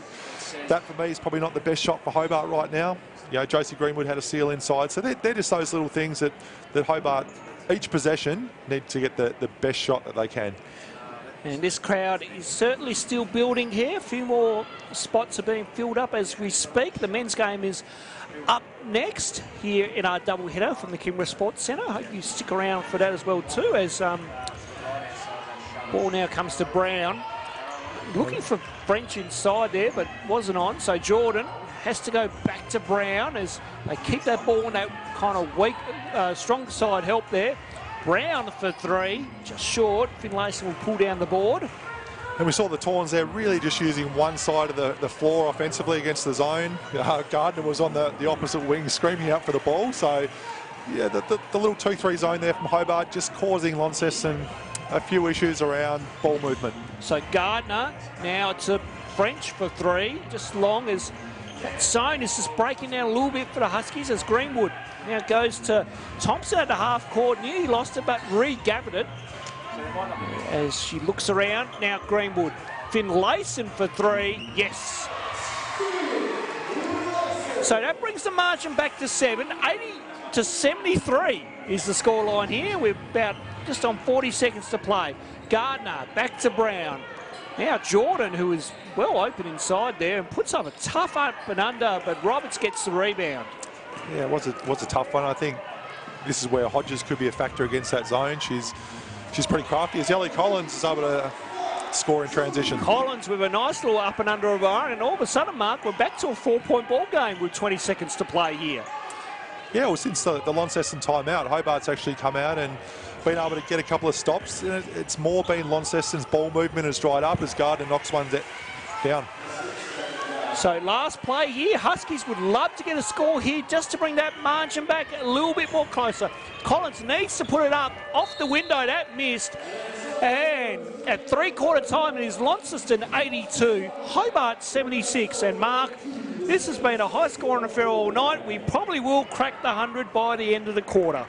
that for me is probably not the best shot for Hobart right now. You know, Josie Greenwood had a seal inside, so they're just those little things that Hobart, each possession, need to get the best shot that they can. And this crowd is certainly still building here. A few more spots are being filled up as we speak. The men's game is up next here in our double header from the Kingborough Sports Centre. I hope you stick around for that as well too, as ball now comes to Brown. Looking for French inside there, but wasn't on. So Jordan has to go back to Brown as they keep that ball in that kind of weak, strong side help there. Brown for three, just short. Finlayson will pull down the board. And we saw the Tawns there really just using one side of the floor offensively against the zone. Gardner was on the opposite wing screaming out for the ball. So, yeah, the little 2-3 zone there from Hobart just causing Launceston a few issues around ball movement. So Gardner now to French for three, just long as that zone is just breaking down a little bit for the Huskies as Greenwood now goes to Thompson at the half court. Nearly lost it, but regathered it. As she looks around, now Greenwood. Finlayson for three, yes. So that brings the margin back to 7. 80-73 is the scoreline here. We're about just on 40 seconds to play. Gardner back to Brown. Now Jordan, who is well open inside there and puts up a tough up and under, but Roberts gets the rebound. Yeah, it was a tough one. I think this is where Hodges could be a factor against that zone. She's pretty crafty. As Ellie Collins is able to score in transition. Collins with a nice little up and under of her own, and all of a sudden, Mark, we're back to a 4-point ball game with 20 seconds to play here. Yeah, well, since the Launceston timeout, Hobart's actually come out and been able to get a couple of stops. It's more been Launceston's ball movement has dried up as Gardner knocks one down. So last play here, Huskies would love to get a score here just to bring that margin back a little bit more closer. Collins needs to put it up off the window, that missed. And at three-quarter time it is Launceston 82, Hobart 76. And Mark, this has been a high-scoring affair all night. We probably will crack the 100 by the end of the quarter.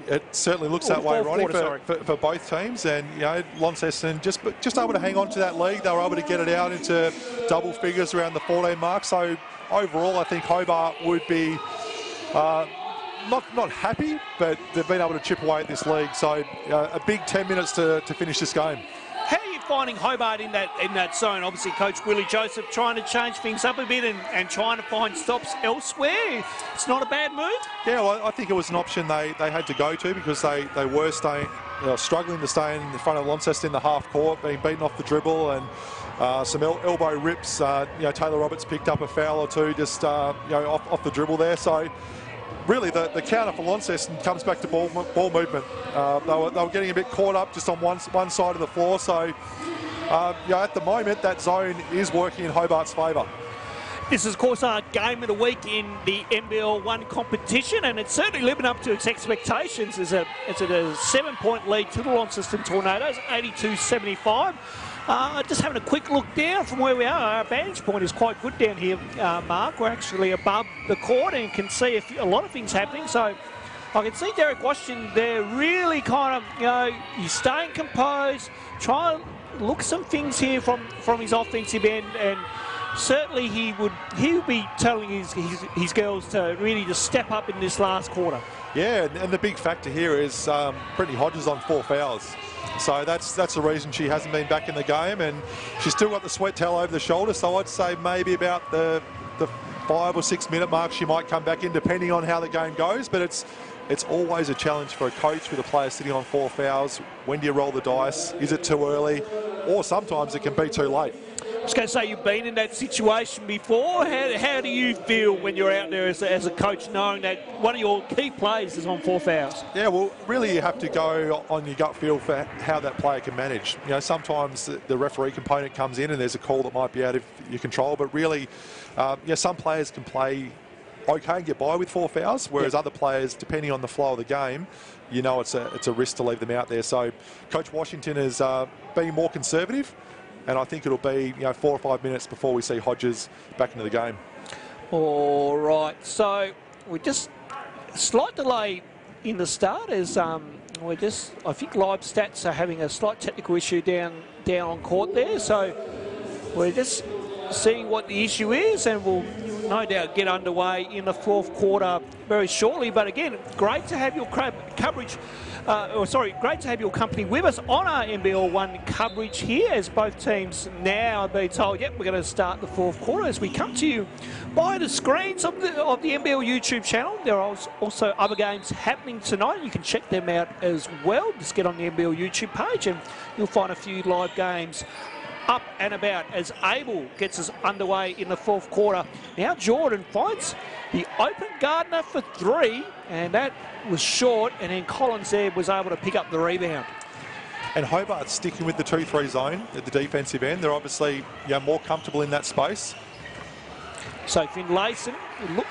It certainly looks that way, Ronnie, for both teams. And, you know, Launceston just able to hang on to that lead. They were able to get it out into double figures around the 14 mark. So, overall, I think Hobart would be not happy, but they've been able to chip away at this league. So, a big 10 minutes to finish this game. How are you finding Hobart in that zone? Obviously, Coach Willie Joseph trying to change things up a bit and trying to find stops elsewhere. It's not a bad move. Yeah, well, I think it was an option they had to go to because they were struggling to stay in the front of Launceston in the half court, being beaten off the dribble and some elbow rips. Taylor Roberts picked up a foul or two just off the dribble there. So really, the counter for Launceston comes back to ball movement. They were getting a bit caught up just on one side of the floor. So, at the moment, that zone is working in Hobart's favour. This is, of course, our game of the week in the NBL1 competition, and it's certainly living up to its expectations. It's a 7-point lead to the Launceston Tornadoes, 82-75. Just having a quick look down from where we are. Our vantage point is quite good down here, Mark. We're actually above the court and can see a lot of things happening. So I can see Derek Washington there really kind of, he's staying composed, trying to look some things here from his offensive end, and certainly he would be telling his girls to really just step up in this last quarter. Yeah, and the big factor here is Brittany Hodges on 4 fouls. So that's the reason she hasn't been back in the game, and she's still got the sweat towel over the shoulder. So I'd say maybe about the 5 or 6 minute mark she might come back in, depending on how the game goes. But it's always a challenge for a coach with a player sitting on 4 fouls. When do you roll the dice? Is it too early? Or sometimes it can be too late. I was going to say, you've been in that situation before. How do you feel when you're out there as a coach, knowing that one of your key players is on 4 fouls? Yeah, well, really you have to go on your gut feel for how that player can manage. Sometimes the referee component comes in and there's a call that might be out of your control, but really, some players can play okay and get by with 4 fouls, whereas other players, depending on the flow of the game, it's a risk to leave them out there. So Coach Washington is being more conservative, and I think it'll be 4 or 5 minutes before we see Hodges back into the game. All right, so we just slight delay in the start as I think live stats are having a slight technical issue down on court there. So we're just seeing what the issue is, and we'll no doubt get underway in the 4th quarter very shortly. But again, great to have your coverage great to have your company with us on our NBL1 coverage here, as both teams now are being told, yep, we're going to start the fourth quarter as we come to you by the screens of the NBL YouTube channel. There are also other games happening tonight. You can check them out as well. Just get on the NBL YouTube page and you'll find a few live games up and about as Abel gets us underway in the fourth quarter. Now Jordan finds the open Gardner for three, and that was short, and then Collins there was able to pick up the rebound. And Hobart sticking with the 2-3 zone at the defensive end. They're obviously more comfortable in that space. So Finlayson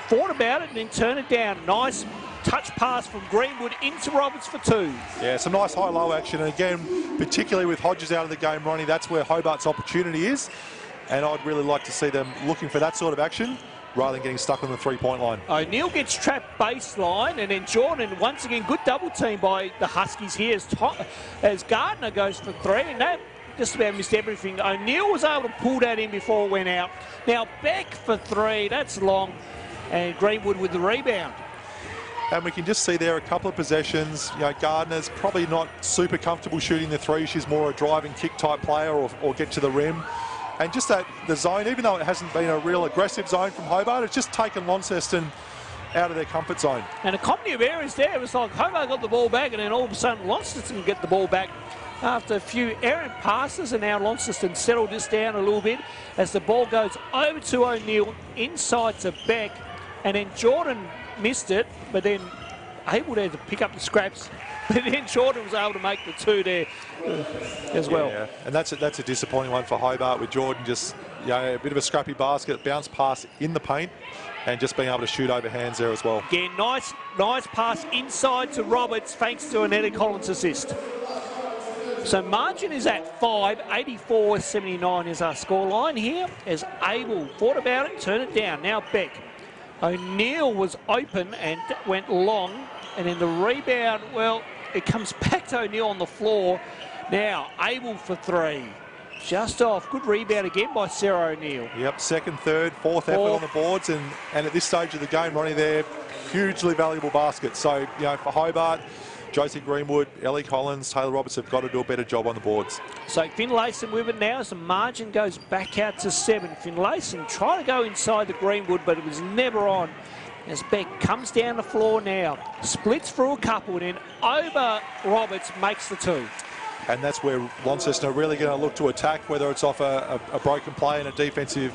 thought about it and then turn it down. Nice touch pass from Greenwood into Roberts for two. Yeah, some nice high-low action. And again, particularly with Hodges out of the game, Ronnie, that's where Hobart's opportunity is. And I'd really like to see them looking for that sort of action rather than getting stuck on the three-point line. O'Neill gets trapped baseline, and then Jordan, once again, good double team by the Huskies here as Gardner goes for three, and that just about missed everything. O'Neill was able to pull that in before it went out. Now Beck for three, that's long, and Greenwood with the rebound. And we can just see there a couple of possessions. Gardner's probably not super comfortable shooting the three. She's more a driving kick type player or get to the rim. And just that the zone, even though it hasn't been a real aggressive zone from Hobart, it's just taken Launceston out of their comfort zone. And a comedy of errors there. It was like Hobart got the ball back, and then all of a sudden Launceston get the ball back after a few errant passes, and now Launceston settled this down a little bit as the ball goes over to O'Neill, inside to Beck, and then Jordan missed it, but then able there to pick up the scraps. But then Jordan was able to make the two there as well. Yeah, and that's a disappointing one for Hobart, with Jordan just a bit of a scrappy basket, bounce pass in the paint, and just being able to shoot over hands there as well. Again, nice pass inside to Roberts, thanks to an Eddie Collins assist. So margin is at 5, 84-79 is our scoreline here, as Abel thought about it, turn it down. Now Beck. O'Neill was open and went long, and then the rebound, well, it comes back to O'Neill on the floor. Now, Abel for three. Just off. Good rebound again by Sarah O'Neill. Yep, second, third, fourth effort on the boards, and at this stage of the game, Ronnie, they're hugely valuable baskets. So, for Hobart, Josie Greenwood, Ellie Collins, Taylor Roberts have got to do a better job on the boards. So Finlayson with it now as the margin goes back out to 7. Finlayson tried to go inside the Greenwood, but it was never on. As Beck comes down the floor now, splits through a couple, and then over Roberts makes the two. And that's where Launceston are really going to look to attack, whether it's off a broken play and a defensive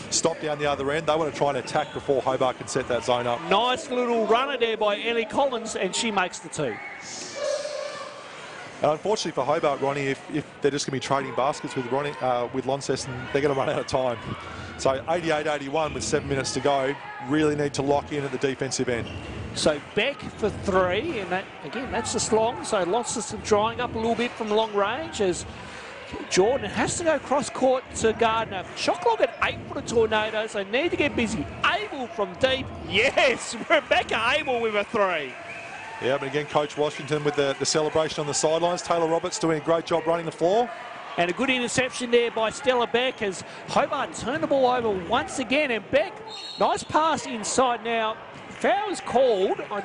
stop down the other end. They want to try and attack before Hobart can set that zone up. Nice little runner there by Ellie Collins, and she makes the two. And unfortunately for Hobart, Ronnie, if they're just going to be trading baskets with Launceston, they're going to run out of time. So 88-81 with 7 minutes to go, really need to lock in at the defensive end. So Beck for three, and that again, that's just long. So Launceston drying up a little bit from long range as Jordan has to go cross court to Gardner. Shot clock at 8 for the Tornadoes. They need to get busy. Abel from deep. Yes, Rebecca Abel with a three. Yeah, but again, Coach Washington with the celebration on the sidelines. Taylor Roberts doing a great job running the floor. And a good interception there by Stella Beck as Hobart turned the ball over once again. And Beck, nice pass inside now. Foul is called. I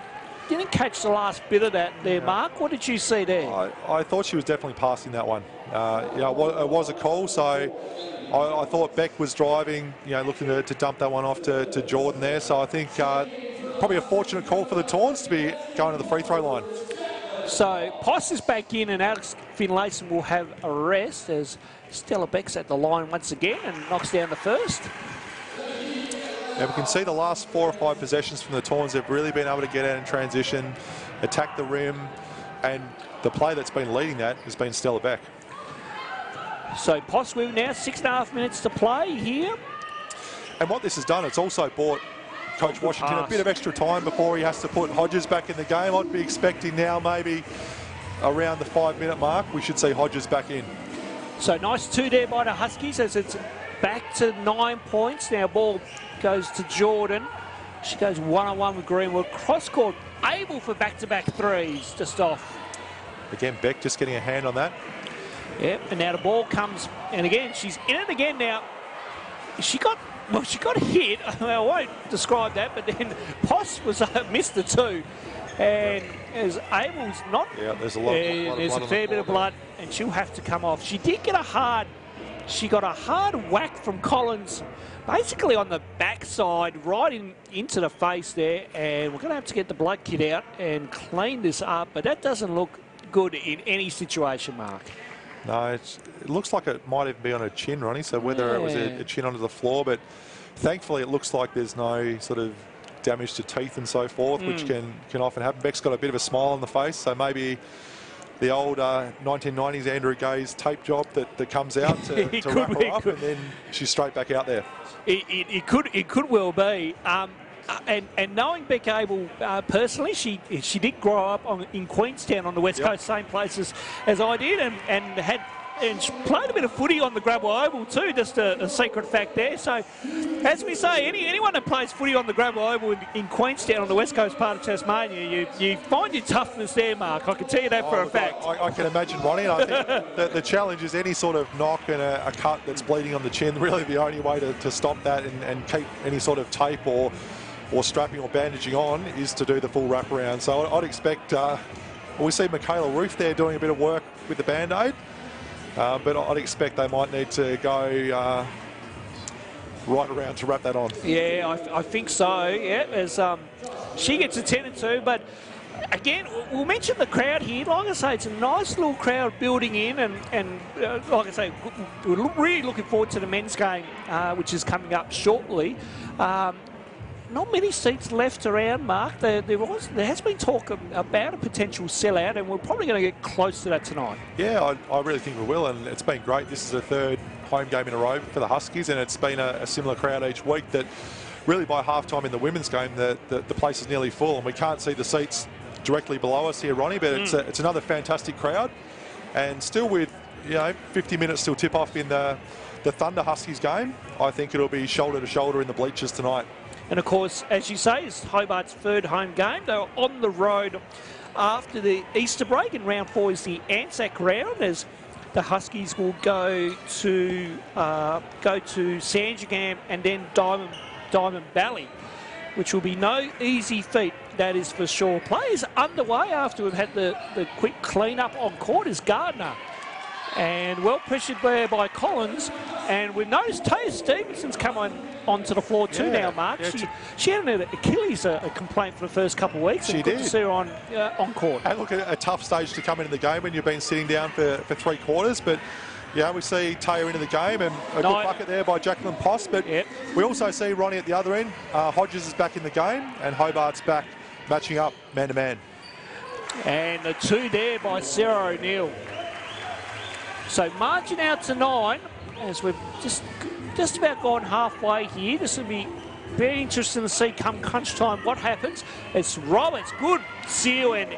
didn't catch the last bit of that there, Mark. What did you see there? I thought she was definitely passing that one. It was a call, so I thought Beck was driving, looking to dump that one off to Jordan there. So I think probably a fortunate call for the Tawns to be going to the free throw line. So Poss is back in, and Alex Finlayson will have a rest as Stella Beck's at the line once again and knocks down the first. Yeah, we can see the last 4 or 5 possessions from the Tawns, they've really been able to get out in transition, attack the rim, and the play that's been leading that has been Stella Beck. So Poss with now 6.5 minutes to play here. And what this has done, it's also bought Coach Washington a bit of extra time before he has to put Hodges back in the game. I'd be expecting now maybe around the 5-minute mark, we should see Hodges back in. So nice two there by the Huskies as it's back to 9 points. Now ball goes to Jordan. She goes one-on-one with Greenwood. Cross court, able for back-to-back threes, just off. Again, Beck just getting a hand on that. Yep, and now the ball comes, and again, she's in it again now. She got hit. I won't describe that, but then Poss was missed the two. And as Abel's not, Yeah, there's a lot of blood. there's a fair bit of blood, and she'll have to come off. She did get she got a hard whack from Collins, basically on the backside, right into the face there, and we're going to have to get the blood kit out and clean this up, but that doesn't look good in any situation, Mark. No, it looks like it might even be on her chin, Ronnie, so whether it was a chin onto the floor, but thankfully it looks like there's no sort of damage to teeth and so forth, which can often happen. Beck's got a bit of a smile on the face, so maybe the old 1990s Andrew Gay's tape job that comes out to wrap her up, and then she's straight back out there. It could well be. And knowing Beck Abel personally, she did grow up in Queenstown on the West Coast, same place as I did, and she played a bit of footy on the Gravel Oval too, just a secret fact there. So, as we say, anyone that plays footy on the Gravel Oval in Queenstown on the West Coast part of Tasmania, you find your toughness there, Mark. I can tell you that for a fact. I can imagine, Ronnie. And I think the challenge is any sort of knock and a cut that's bleeding on the chin. Really, the only way to stop that and keep any sort of tape or strapping or bandaging on is to do the full wraparound. So I'd expect, we see Michaela Roof there doing a bit of work with the Band-Aid, but I'd expect they might need to go right around to wrap that on. Yeah, I think so, yeah, as she gets attended to, but again, we'll mention the crowd here. Like I say, it's a nice little crowd building in, and like I say, we're really looking forward to the men's game, which is coming up shortly. Not many seats left around, Mark. There has been talk about a potential sellout, and we're probably going to get close to that tonight. Yeah, I really think we will, and it's been great. This is the third home game in a row for the Huskies, and it's been a similar crowd each week that really by half-time in the women's game, the place is nearly full, and we can't see the seats directly below us here, Ronnie, but it's another fantastic crowd, and still with 50 minutes till tip-off in the Thunder Huskies game, I think it'll be shoulder to shoulder in the bleachers tonight. And of course, as you say, it's Hobart's third home game. They were on the road after the Easter break, and round 4 is the Anzac round, as the Huskies will go to Sandringham and then Diamond Valley, which will be no easy feat, that is for sure. Players underway after we've had the quick clean-up on court is Gardner. And well pressured there by Collins. And we've noticed Taya Stevenson's come onto the floor too now, Mark. Yeah, she had an Achilles complaint for the first couple of weeks. She and did. Good to see her on court. And look, a tough stage to come into the game when you've been sitting down for 3 quarters. But yeah, we see Taya into the game, and a good bucket there by Jacqueline Poss. But we also see Ronnie at the other end. Hodges is back in the game, and Hobart's back matching up man-to-man. And the 2 there by Sarah O'Neill. So margin out to 9, as we've just about gone halfway here. This will be very interesting to see come crunch time what happens. It's Roberts, good seal and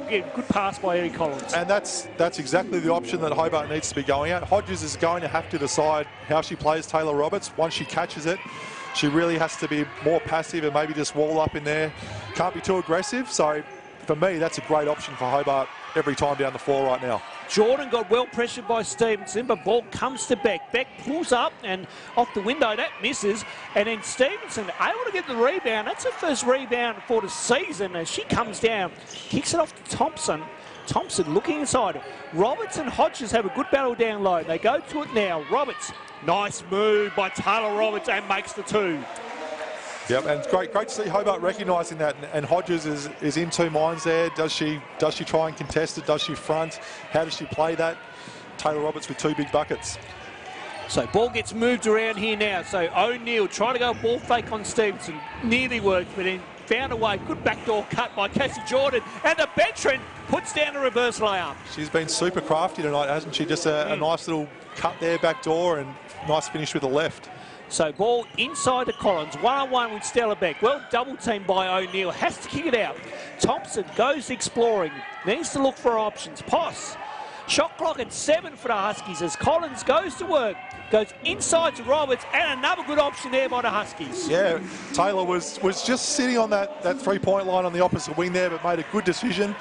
good pass by Eddie Collins. And that's exactly the option that Hobart needs to be going at. Hodges is going to have to decide how she plays Taylor Roberts. Once she catches it, she really has to be more passive and maybe just wall up in there. Can't be too aggressive. So for me, that's a great option for Hobart every time down the floor right now. Jordan got well pressured by Stevenson, but ball comes to Beck. Beck pulls up and off the window, that misses. And then Stevenson able to get the rebound. That's her first rebound for the season as she comes down, kicks it off to Thompson. Thompson looking inside. Roberts and Hodges have a good battle down low. They go to it now. Roberts, nice move by Taylor Roberts, and makes the 2. Yep, and it's great to see Hobart recognising that, and Hodges is in 2 minds there. Does she try and contest it? Does she front? How does she play that? Taylor Roberts with 2 big buckets. So ball gets moved around here now. So O'Neill trying to go ball fake on Stevenson. Nearly worked, but then found a way. Good backdoor cut by Cassie Jordan, and the veteran puts down a reverse layup. She's been super crafty tonight, hasn't she? Just a nice little cut there, backdoor, and nice finish with the left. So ball inside to Collins, 1-on-1 with Stella Beck. Well double teamed by O'Neill, has to kick it out. Thompson goes exploring, needs to look for options. Poss, shot clock at 7 for the Huskies as Collins goes to work. Goes inside to Roberts, and another good option there by the Huskies. Yeah, Taylor was just sitting on that 3-point line on the opposite wing there, but made a good decision.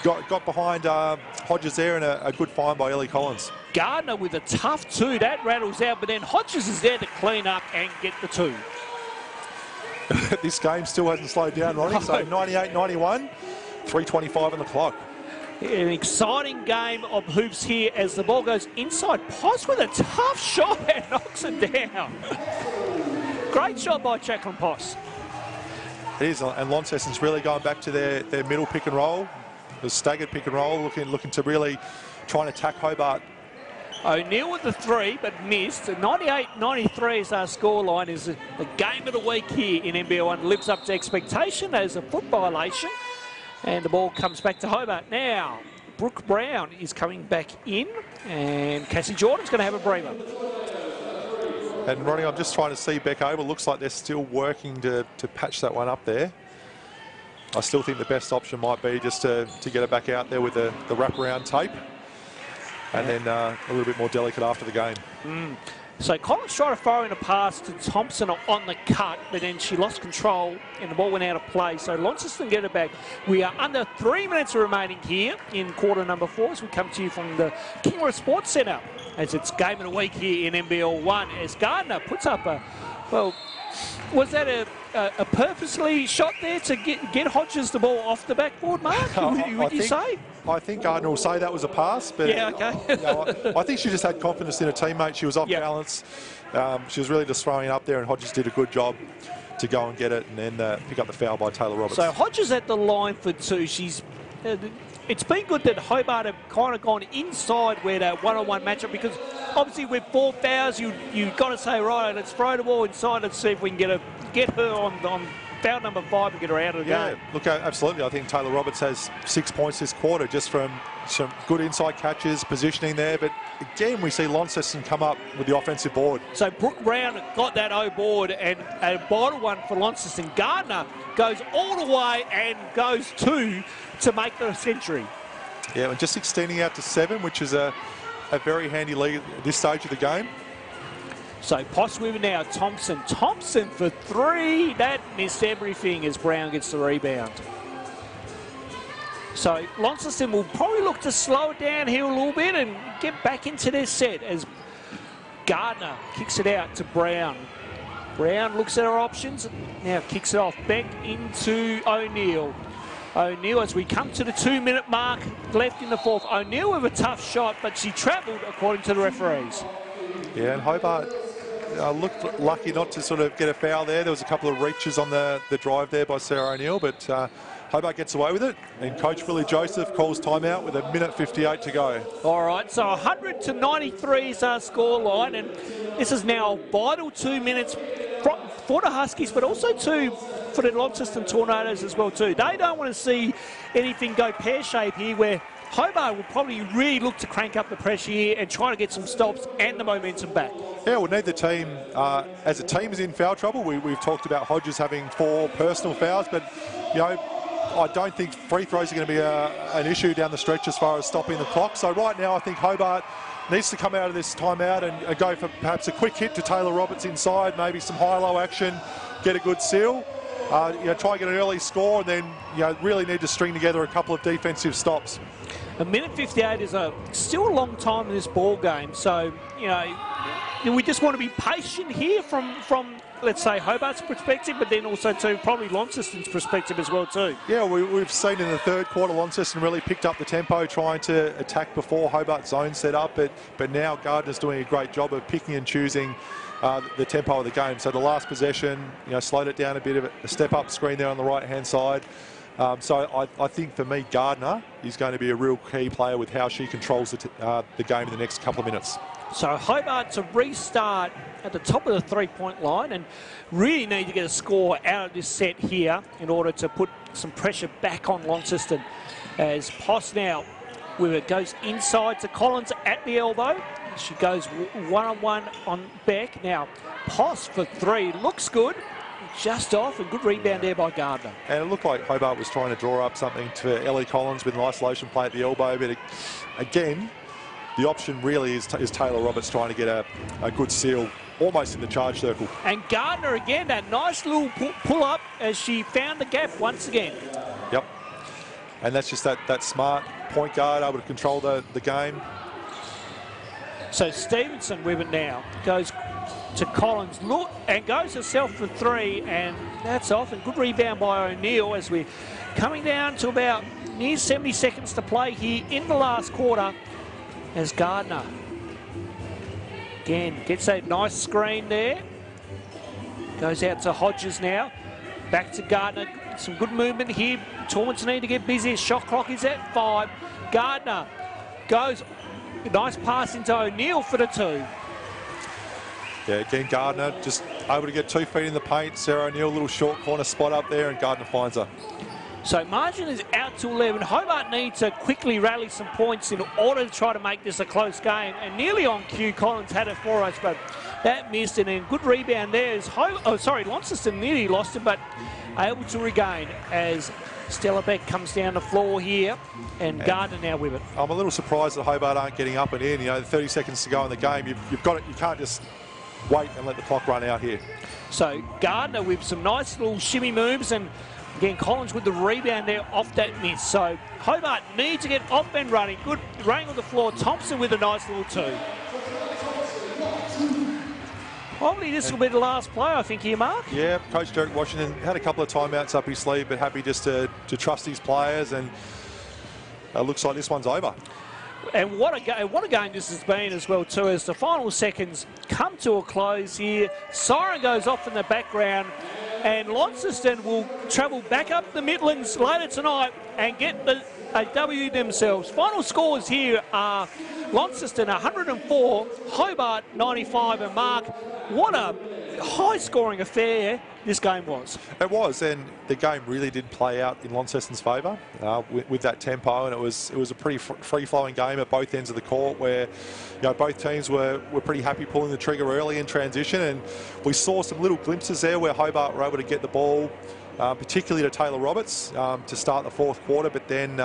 Got behind Hodges there, and a good find by Ellie Collins. Gardner with a tough 2, that rattles out, but then Hodges is there to clean up and get the 2. This game still hasn't slowed down, Ronnie, so 98-91. 3:25 on the clock. An exciting game of hoops here as the ball goes inside. Poss with a tough shot and knocks it down. Great shot by Jacqueline Poss. It is, and Launceston's really going back to their middle pick and roll, the staggered pick and roll, looking to really try and attack Hobart. O'Neill with the 3, but missed. 98-93 is our scoreline. Is the game of the week here in NBL1. Lives up to expectation as a foot violation. And the ball comes back to Hobart. Now, Brooke Brown is coming back in, and Cassie Jordan's going to have a breather. And Ronnie, I'm just trying to see Beck over. Looks like they're still working to patch that one up there. I still think the best option might be just to get it back out there with the wraparound tape. And then a little bit more delicate after the game. So Collins tried to throw in a pass to Thompson on the cut, but then she lost control and the ball went out of play. So Launceston get it back. We are under 3 minutes remaining here in quarter number 4 as we come to you from the Kingross Sports Centre as it's game of the week here in NBL1 as Gardner puts up a, well, was that a purposely shot there to get Hodges the ball off the backboard, Mark? Would you say? I think Gardner will say that was a pass, but yeah, okay. I think she just had confidence in her teammate. She was off balance. She was really just throwing it up there, and Hodges did a good job to go and get it and then pick up the foul by Taylor Roberts. So Hodges at the line for 2. She's it's been good that Hobart have kind of gone inside where that one-on-one matchup, because obviously with 4 fouls, you've got to say, right, let's throw the ball inside and see if we can get her on foul number 5 and get her out of the game. Look, absolutely. I think Taylor Roberts has 6 points this quarter just from some good inside catches, positioning there. But again, we see Launceston come up with the offensive board. So Brooke Brown got that O board and a vital one for Launceston. Gardner goes all the way and goes 2 to make the century. Yeah, and just extending out to 7, which is a very handy lead at this stage of the game. So Poss with it now, Thompson for 3. That missed everything as Brown gets the rebound. So Launceston will probably look to slow it down here a little bit and get back into their set as Gardner kicks it out to Brown. Brown looks at her options, now kicks it off back into O'Neill. O'Neill as we come to the 2-minute mark left in the 4th. O'Neill with a tough shot, but she travelled according to the referees. Yeah, and Hobart looked lucky not to sort of get a foul there. There was a couple of reaches on the drive there by Sarah O'Neill, but Hobart gets away with it, and Coach Willie Joseph calls timeout with 1:58 to go. All right, so 100-93 is our score line, and this is now a vital 2 minutes for the Huskies, but also 2 for the Launceston Tornadoes as well too. They don't want to see anything go pear-shaped here, where Hobart will probably really look to crank up the pressure here and try to get some stops and the momentum back. Yeah, we'll need the team, as a team is in foul trouble. We've talked about Hodges having 4 personal fouls, but, you know, I don't think free throws are going to be an issue down the stretch as far as stopping the clock. So right now I think Hobart needs to come out of this timeout and go for perhaps a quick hit to Taylor Roberts inside, maybe some high-low action, get a good seal. Try and get an early score, and then really need to string together a couple of defensive stops. 1:58 is still a long time in this ball game, so we just want to be patient here from let's say Hobart's perspective, but then also to probably Launceston's perspective as well too. Yeah, we've seen in the 3rd quarter Launceston really picked up the tempo, trying to attack before Hobart's zone set up, but now Gardner's doing a great job of picking and choosing the tempo of the game. So the last possession, slowed it down a bit, of a step-up screen there on the right-hand side. So I think for me, Gardner is going to be a real key player with how she controls the game in the next couple of minutes. So Hobart to restart at the top of the 3-point line and really need to get a score out of this set here in order to put some pressure back on Launceston. As Poss now with it goes inside to Collins at the elbow. She goes one-on-one on Beck. Now Poss for 3, looks good. Just off, and good rebound there by Gardner. And it looked like Hobart was trying to draw up something to Ellie Collins with an isolation play at the elbow, but again, the option really is Taylor Roberts trying to get a good seal almost in the charge circle. And Gardner again, that nice little pull up as she found the gap once again. Yep. And that's just that smart point guard able to control the game. So Stevenson with it now, goes to Collins, look, and goes herself for 3, and that's off. And good rebound by O'Neill as we Coming down to about near 70 seconds to play here in the last quarter as Gardner again gets that nice screen there. Goes out to Hodges now. Back to Gardner. Some good movement here. Torrance need to get busy. Shot clock is at 5. Gardner goes. Nice pass into O'Neill for the 2. Yeah, again, Gardner just able to get 2 feet in the paint. Sarah O'Neill, a little short corner spot up there, and Gardner finds her. So margin is out to 11. Hobart needs to quickly rally some points in order to try to make this a close game. And nearly on cue, Collins had it for us, but that missed. And then good rebound there as Launceston nearly lost it, but able to regain as Stella Beck comes down the floor here, and Gardner now with it. I'm a little surprised that Hobart aren't getting up and in. You know, 30 seconds to go in the game. You've got it. You can't just wait and let the clock run out here. So Gardner with some nice little shimmy moves, and again Collins with the rebound there off that miss. So Hobart need to get off and running. Good running on the floor. Thompson with a nice little 2. Probably this will be the last play, I think, here, Mark. Yeah, Coach Derek Washington had a couple of timeouts up his sleeve, but happy just to trust his players, and it looks like this one's over. And what a game this has been as well too, as the final seconds come to a close here. Siren goes off in the background, and Launceston will travel back up the Midlands later tonight and get a W themselves. Final scores here are Launceston 104, Hobart 95, and Mark, what a high-scoring affair this game was. It was, and the game really did play out in Launceston's favour with that tempo, and it was a pretty free-flowing game at both ends of the court, where both teams were pretty happy pulling the trigger early in transition, and we saw some little glimpses there where Hobart were able to get the ball, particularly to Taylor Roberts, to start the 4th quarter, but then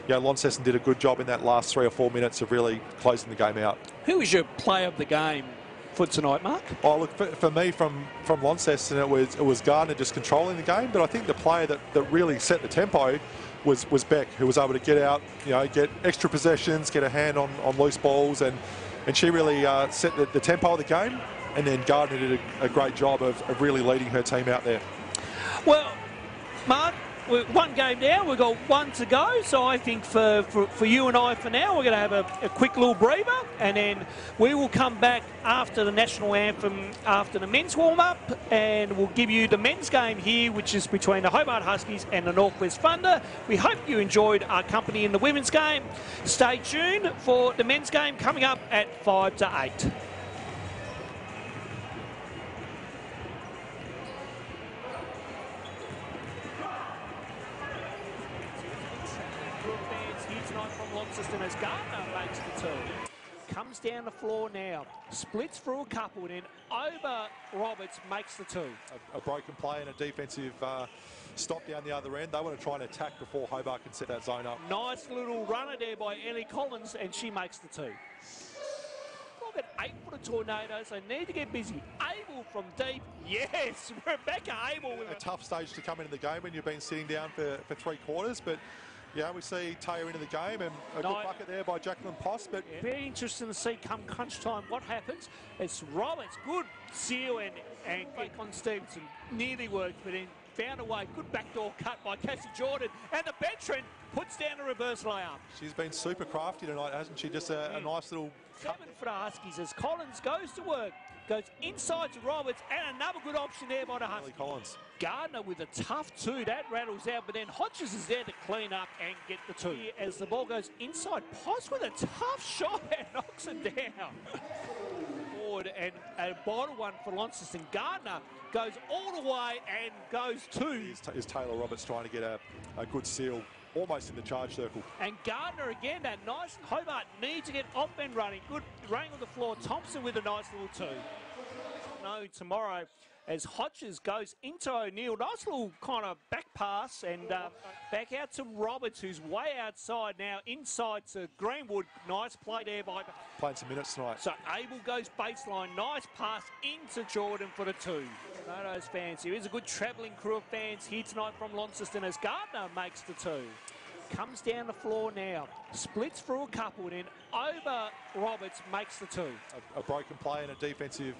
Launceston did a good job in that last 3 or 4 minutes of really closing the game out. Who was your player of the game for tonight, Mark? Oh, look, for me, from Launceston, it was Gardner just controlling the game, but I think the player that really set the tempo was Beck, who was able to get out, get extra possessions, get a hand on loose balls, and she really set the tempo of the game, and then Gardner did a great job of really leading her team out there. Well, Mark, we're 1 game down, we've got 1 to go, so I think for you and I for now, we're going to have a quick little breather, and then we will come back after the national anthem, after the men's warm-up, and we'll give you the men's game here, which is between the Hobart Huskies and the Northwest Thunder. We hope you enjoyed our company in the women's game. Stay tuned for the men's game coming up at 5 to 8. Launceston as Gardner makes the 2. Comes down the floor now, splits through a couple, and then over Roberts makes the 2. A broken play and a defensive stop down the other end. They want to try and attack before Hobart can set that zone up. Nice little runner there by Ellie Collins, and she makes the 2. Look at 8-footer tornadoes. They need to get busy. Abel from deep. Yes, Rebecca Abel with a tough stage to come into the game when you've been sitting down for 3 quarters, but yeah, we see Taya into the game, and a good bucket there by Jacqueline Poss. But very interesting to see come crunch time what happens. It's Roberts, good seal, and back on Stevenson. Nearly worked, but then found a way. Good backdoor cut by Cassie Jordan, and the veteran puts down a reverse layup. She's been super crafty tonight, hasn't she? Just a nice little 7 for the Huskies as Collins goes to work. Goes inside to Roberts, and another good option there by the Huskies. Collins. Gardner with a tough 2, that rattles out, but then Hodges is there to clean up and get the 2. As the ball goes inside, Poss with a tough shot and knocks it down. Forward, and a bottom one for Launceston. Gardner goes all the way and goes 2. Is Taylor Roberts trying to get a good seal almost in the charge circle. And Gardner again, that nice. Hobart needs to get off and running. Good running on the floor. Thompson with a nice little 2. No, tomorrow as Hodges goes into O'Neill. Nice little kind of back pass, and back out to Roberts, who's way outside now. Inside to Greenwood. Nice play there by... Playing some minutes tonight. So Abel goes baseline. Nice pass into Jordan for the 2. Those fans here. There's a good travelling crew of fans here tonight from Launceston as Gardner makes the 2. Comes down the floor now, splits through a couple, and then over Roberts makes the two. A broken play and a defensive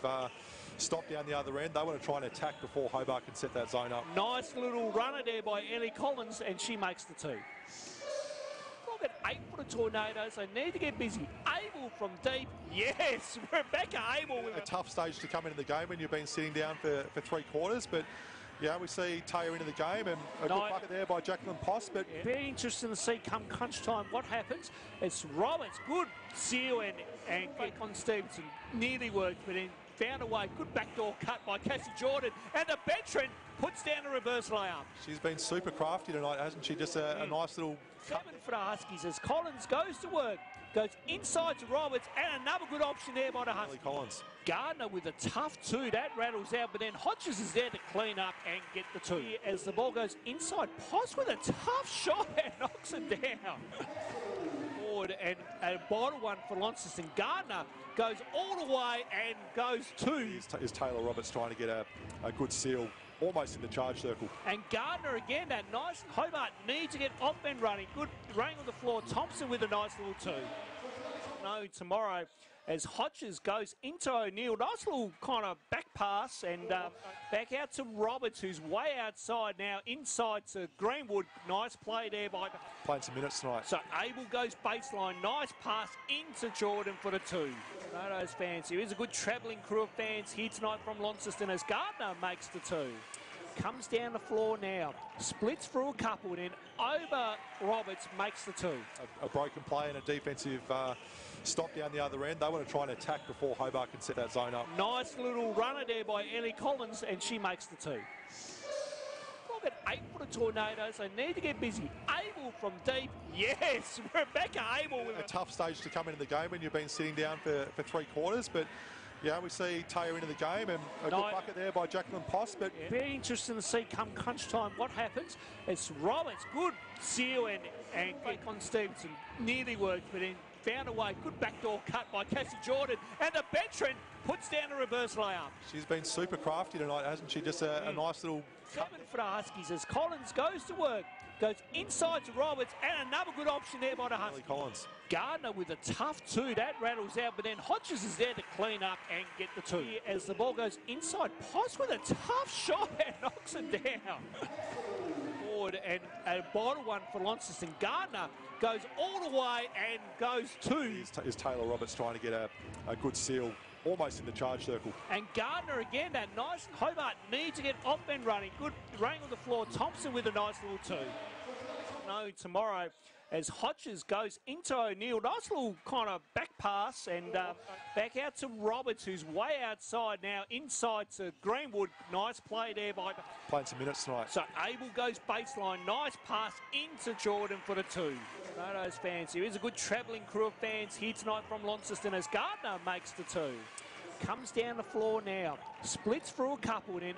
stop down the other end. They want to try and attack before Hobart can set that zone up. Nice little runner there by Ellie Collins, and she makes the two. Look at 8-footer tornadoes. They need to get busy. Abel from deep. Yes, Rebecca Abel. A tough stage to come into the game when you've been sitting down for 3 quarters, but yeah, we see Taya into the game, and a good bucket there by Jacqueline Poss. But yeah, very interesting to see come crunch time what happens. It's Roberts, good seal and kick on Stevenson. Nearly worked, but then found a way. Good backdoor cut by Cassie Jordan, and the veteran puts down a reverse layup. She's been super crafty tonight, hasn't she? Just a nice little 7-footer Huskies as Collins goes to work, goes inside to Roberts, and another good option there by the Huskies. Collins. Gardner with a tough two, that rattles out, but then Hodges is there to clean up and get the two. As the ball goes inside, Poss with a tough shot and knocks it down. Forward and a bottle one for Launceston. Gardner goes all the way and goes two. Is Taylor Roberts trying to get a good seal almost in the charge circle. And Gardner again, that nice. Hobart needs to get off and running. Good running on the floor. Thompson with a nice little two. No, tomorrow as Hodges goes into O'Neill. Nice little kind of back pass and back out to Roberts, who's way outside now, inside to Greenwood. Nice play there by... Playing some minutes tonight. So Abel goes baseline. Nice pass into Jordan for the two. Tornadoes fans, here is a good travelling crew of fans here tonight from Launceston as Gardner makes the two. Comes down the floor now, splits through a couple, and then over Roberts makes the two. A broken play and a defensive stop down the other end. They want to try and attack before Hobart can set that zone up. Nice little runner there by Ellie Collins, and she makes the two. Look at 8-footer tornadoes. They need to get busy. Abel from deep. Yes, Rebecca Abel. A tough stage to come into the game when you've been sitting down for 3 quarters, but yeah, we see Taya into the game, and a good bucket there by Jacqueline Poss. But yeah, very interesting to see come crunch time what happens. It's Roberts, good seal and kick on Stevenson. Nearly worked, but then found a way. Good backdoor cut by Cassie Jordan, and the veteran puts down a reverse layup. She's been super crafty tonight, hasn't she? Just a nice little 7-footer Huskies as Collins goes to work, goes inside to Roberts, and another good option there by the Huskies. Collins. Gardner with a tough two, that rattles out, but then Hodges is there to clean up and get the two. As the ball goes inside, Poss with a tough shot and knocks it down. Forward and a bottle one for Launceston. Gardner goes all the way and goes two. Is Taylor Roberts trying to get a good seal almost in the charge circle. And Gardner again, that nice. Hobart needs to get off and running. Good running on the floor. Thompson with a nice little two. No, tomorrow as Hodges goes into O'Neill. Nice little kind of back pass and back out to Roberts, who's way outside now, inside to Greenwood. Nice play there by... Playing some minutes tonight. So Abel goes baseline. Nice pass into Jordan for the two. Tornadoes fans, here is a good travelling crew of fans here tonight from Launceston as Gardner makes the two. Comes down the floor now, splits through a couple, and then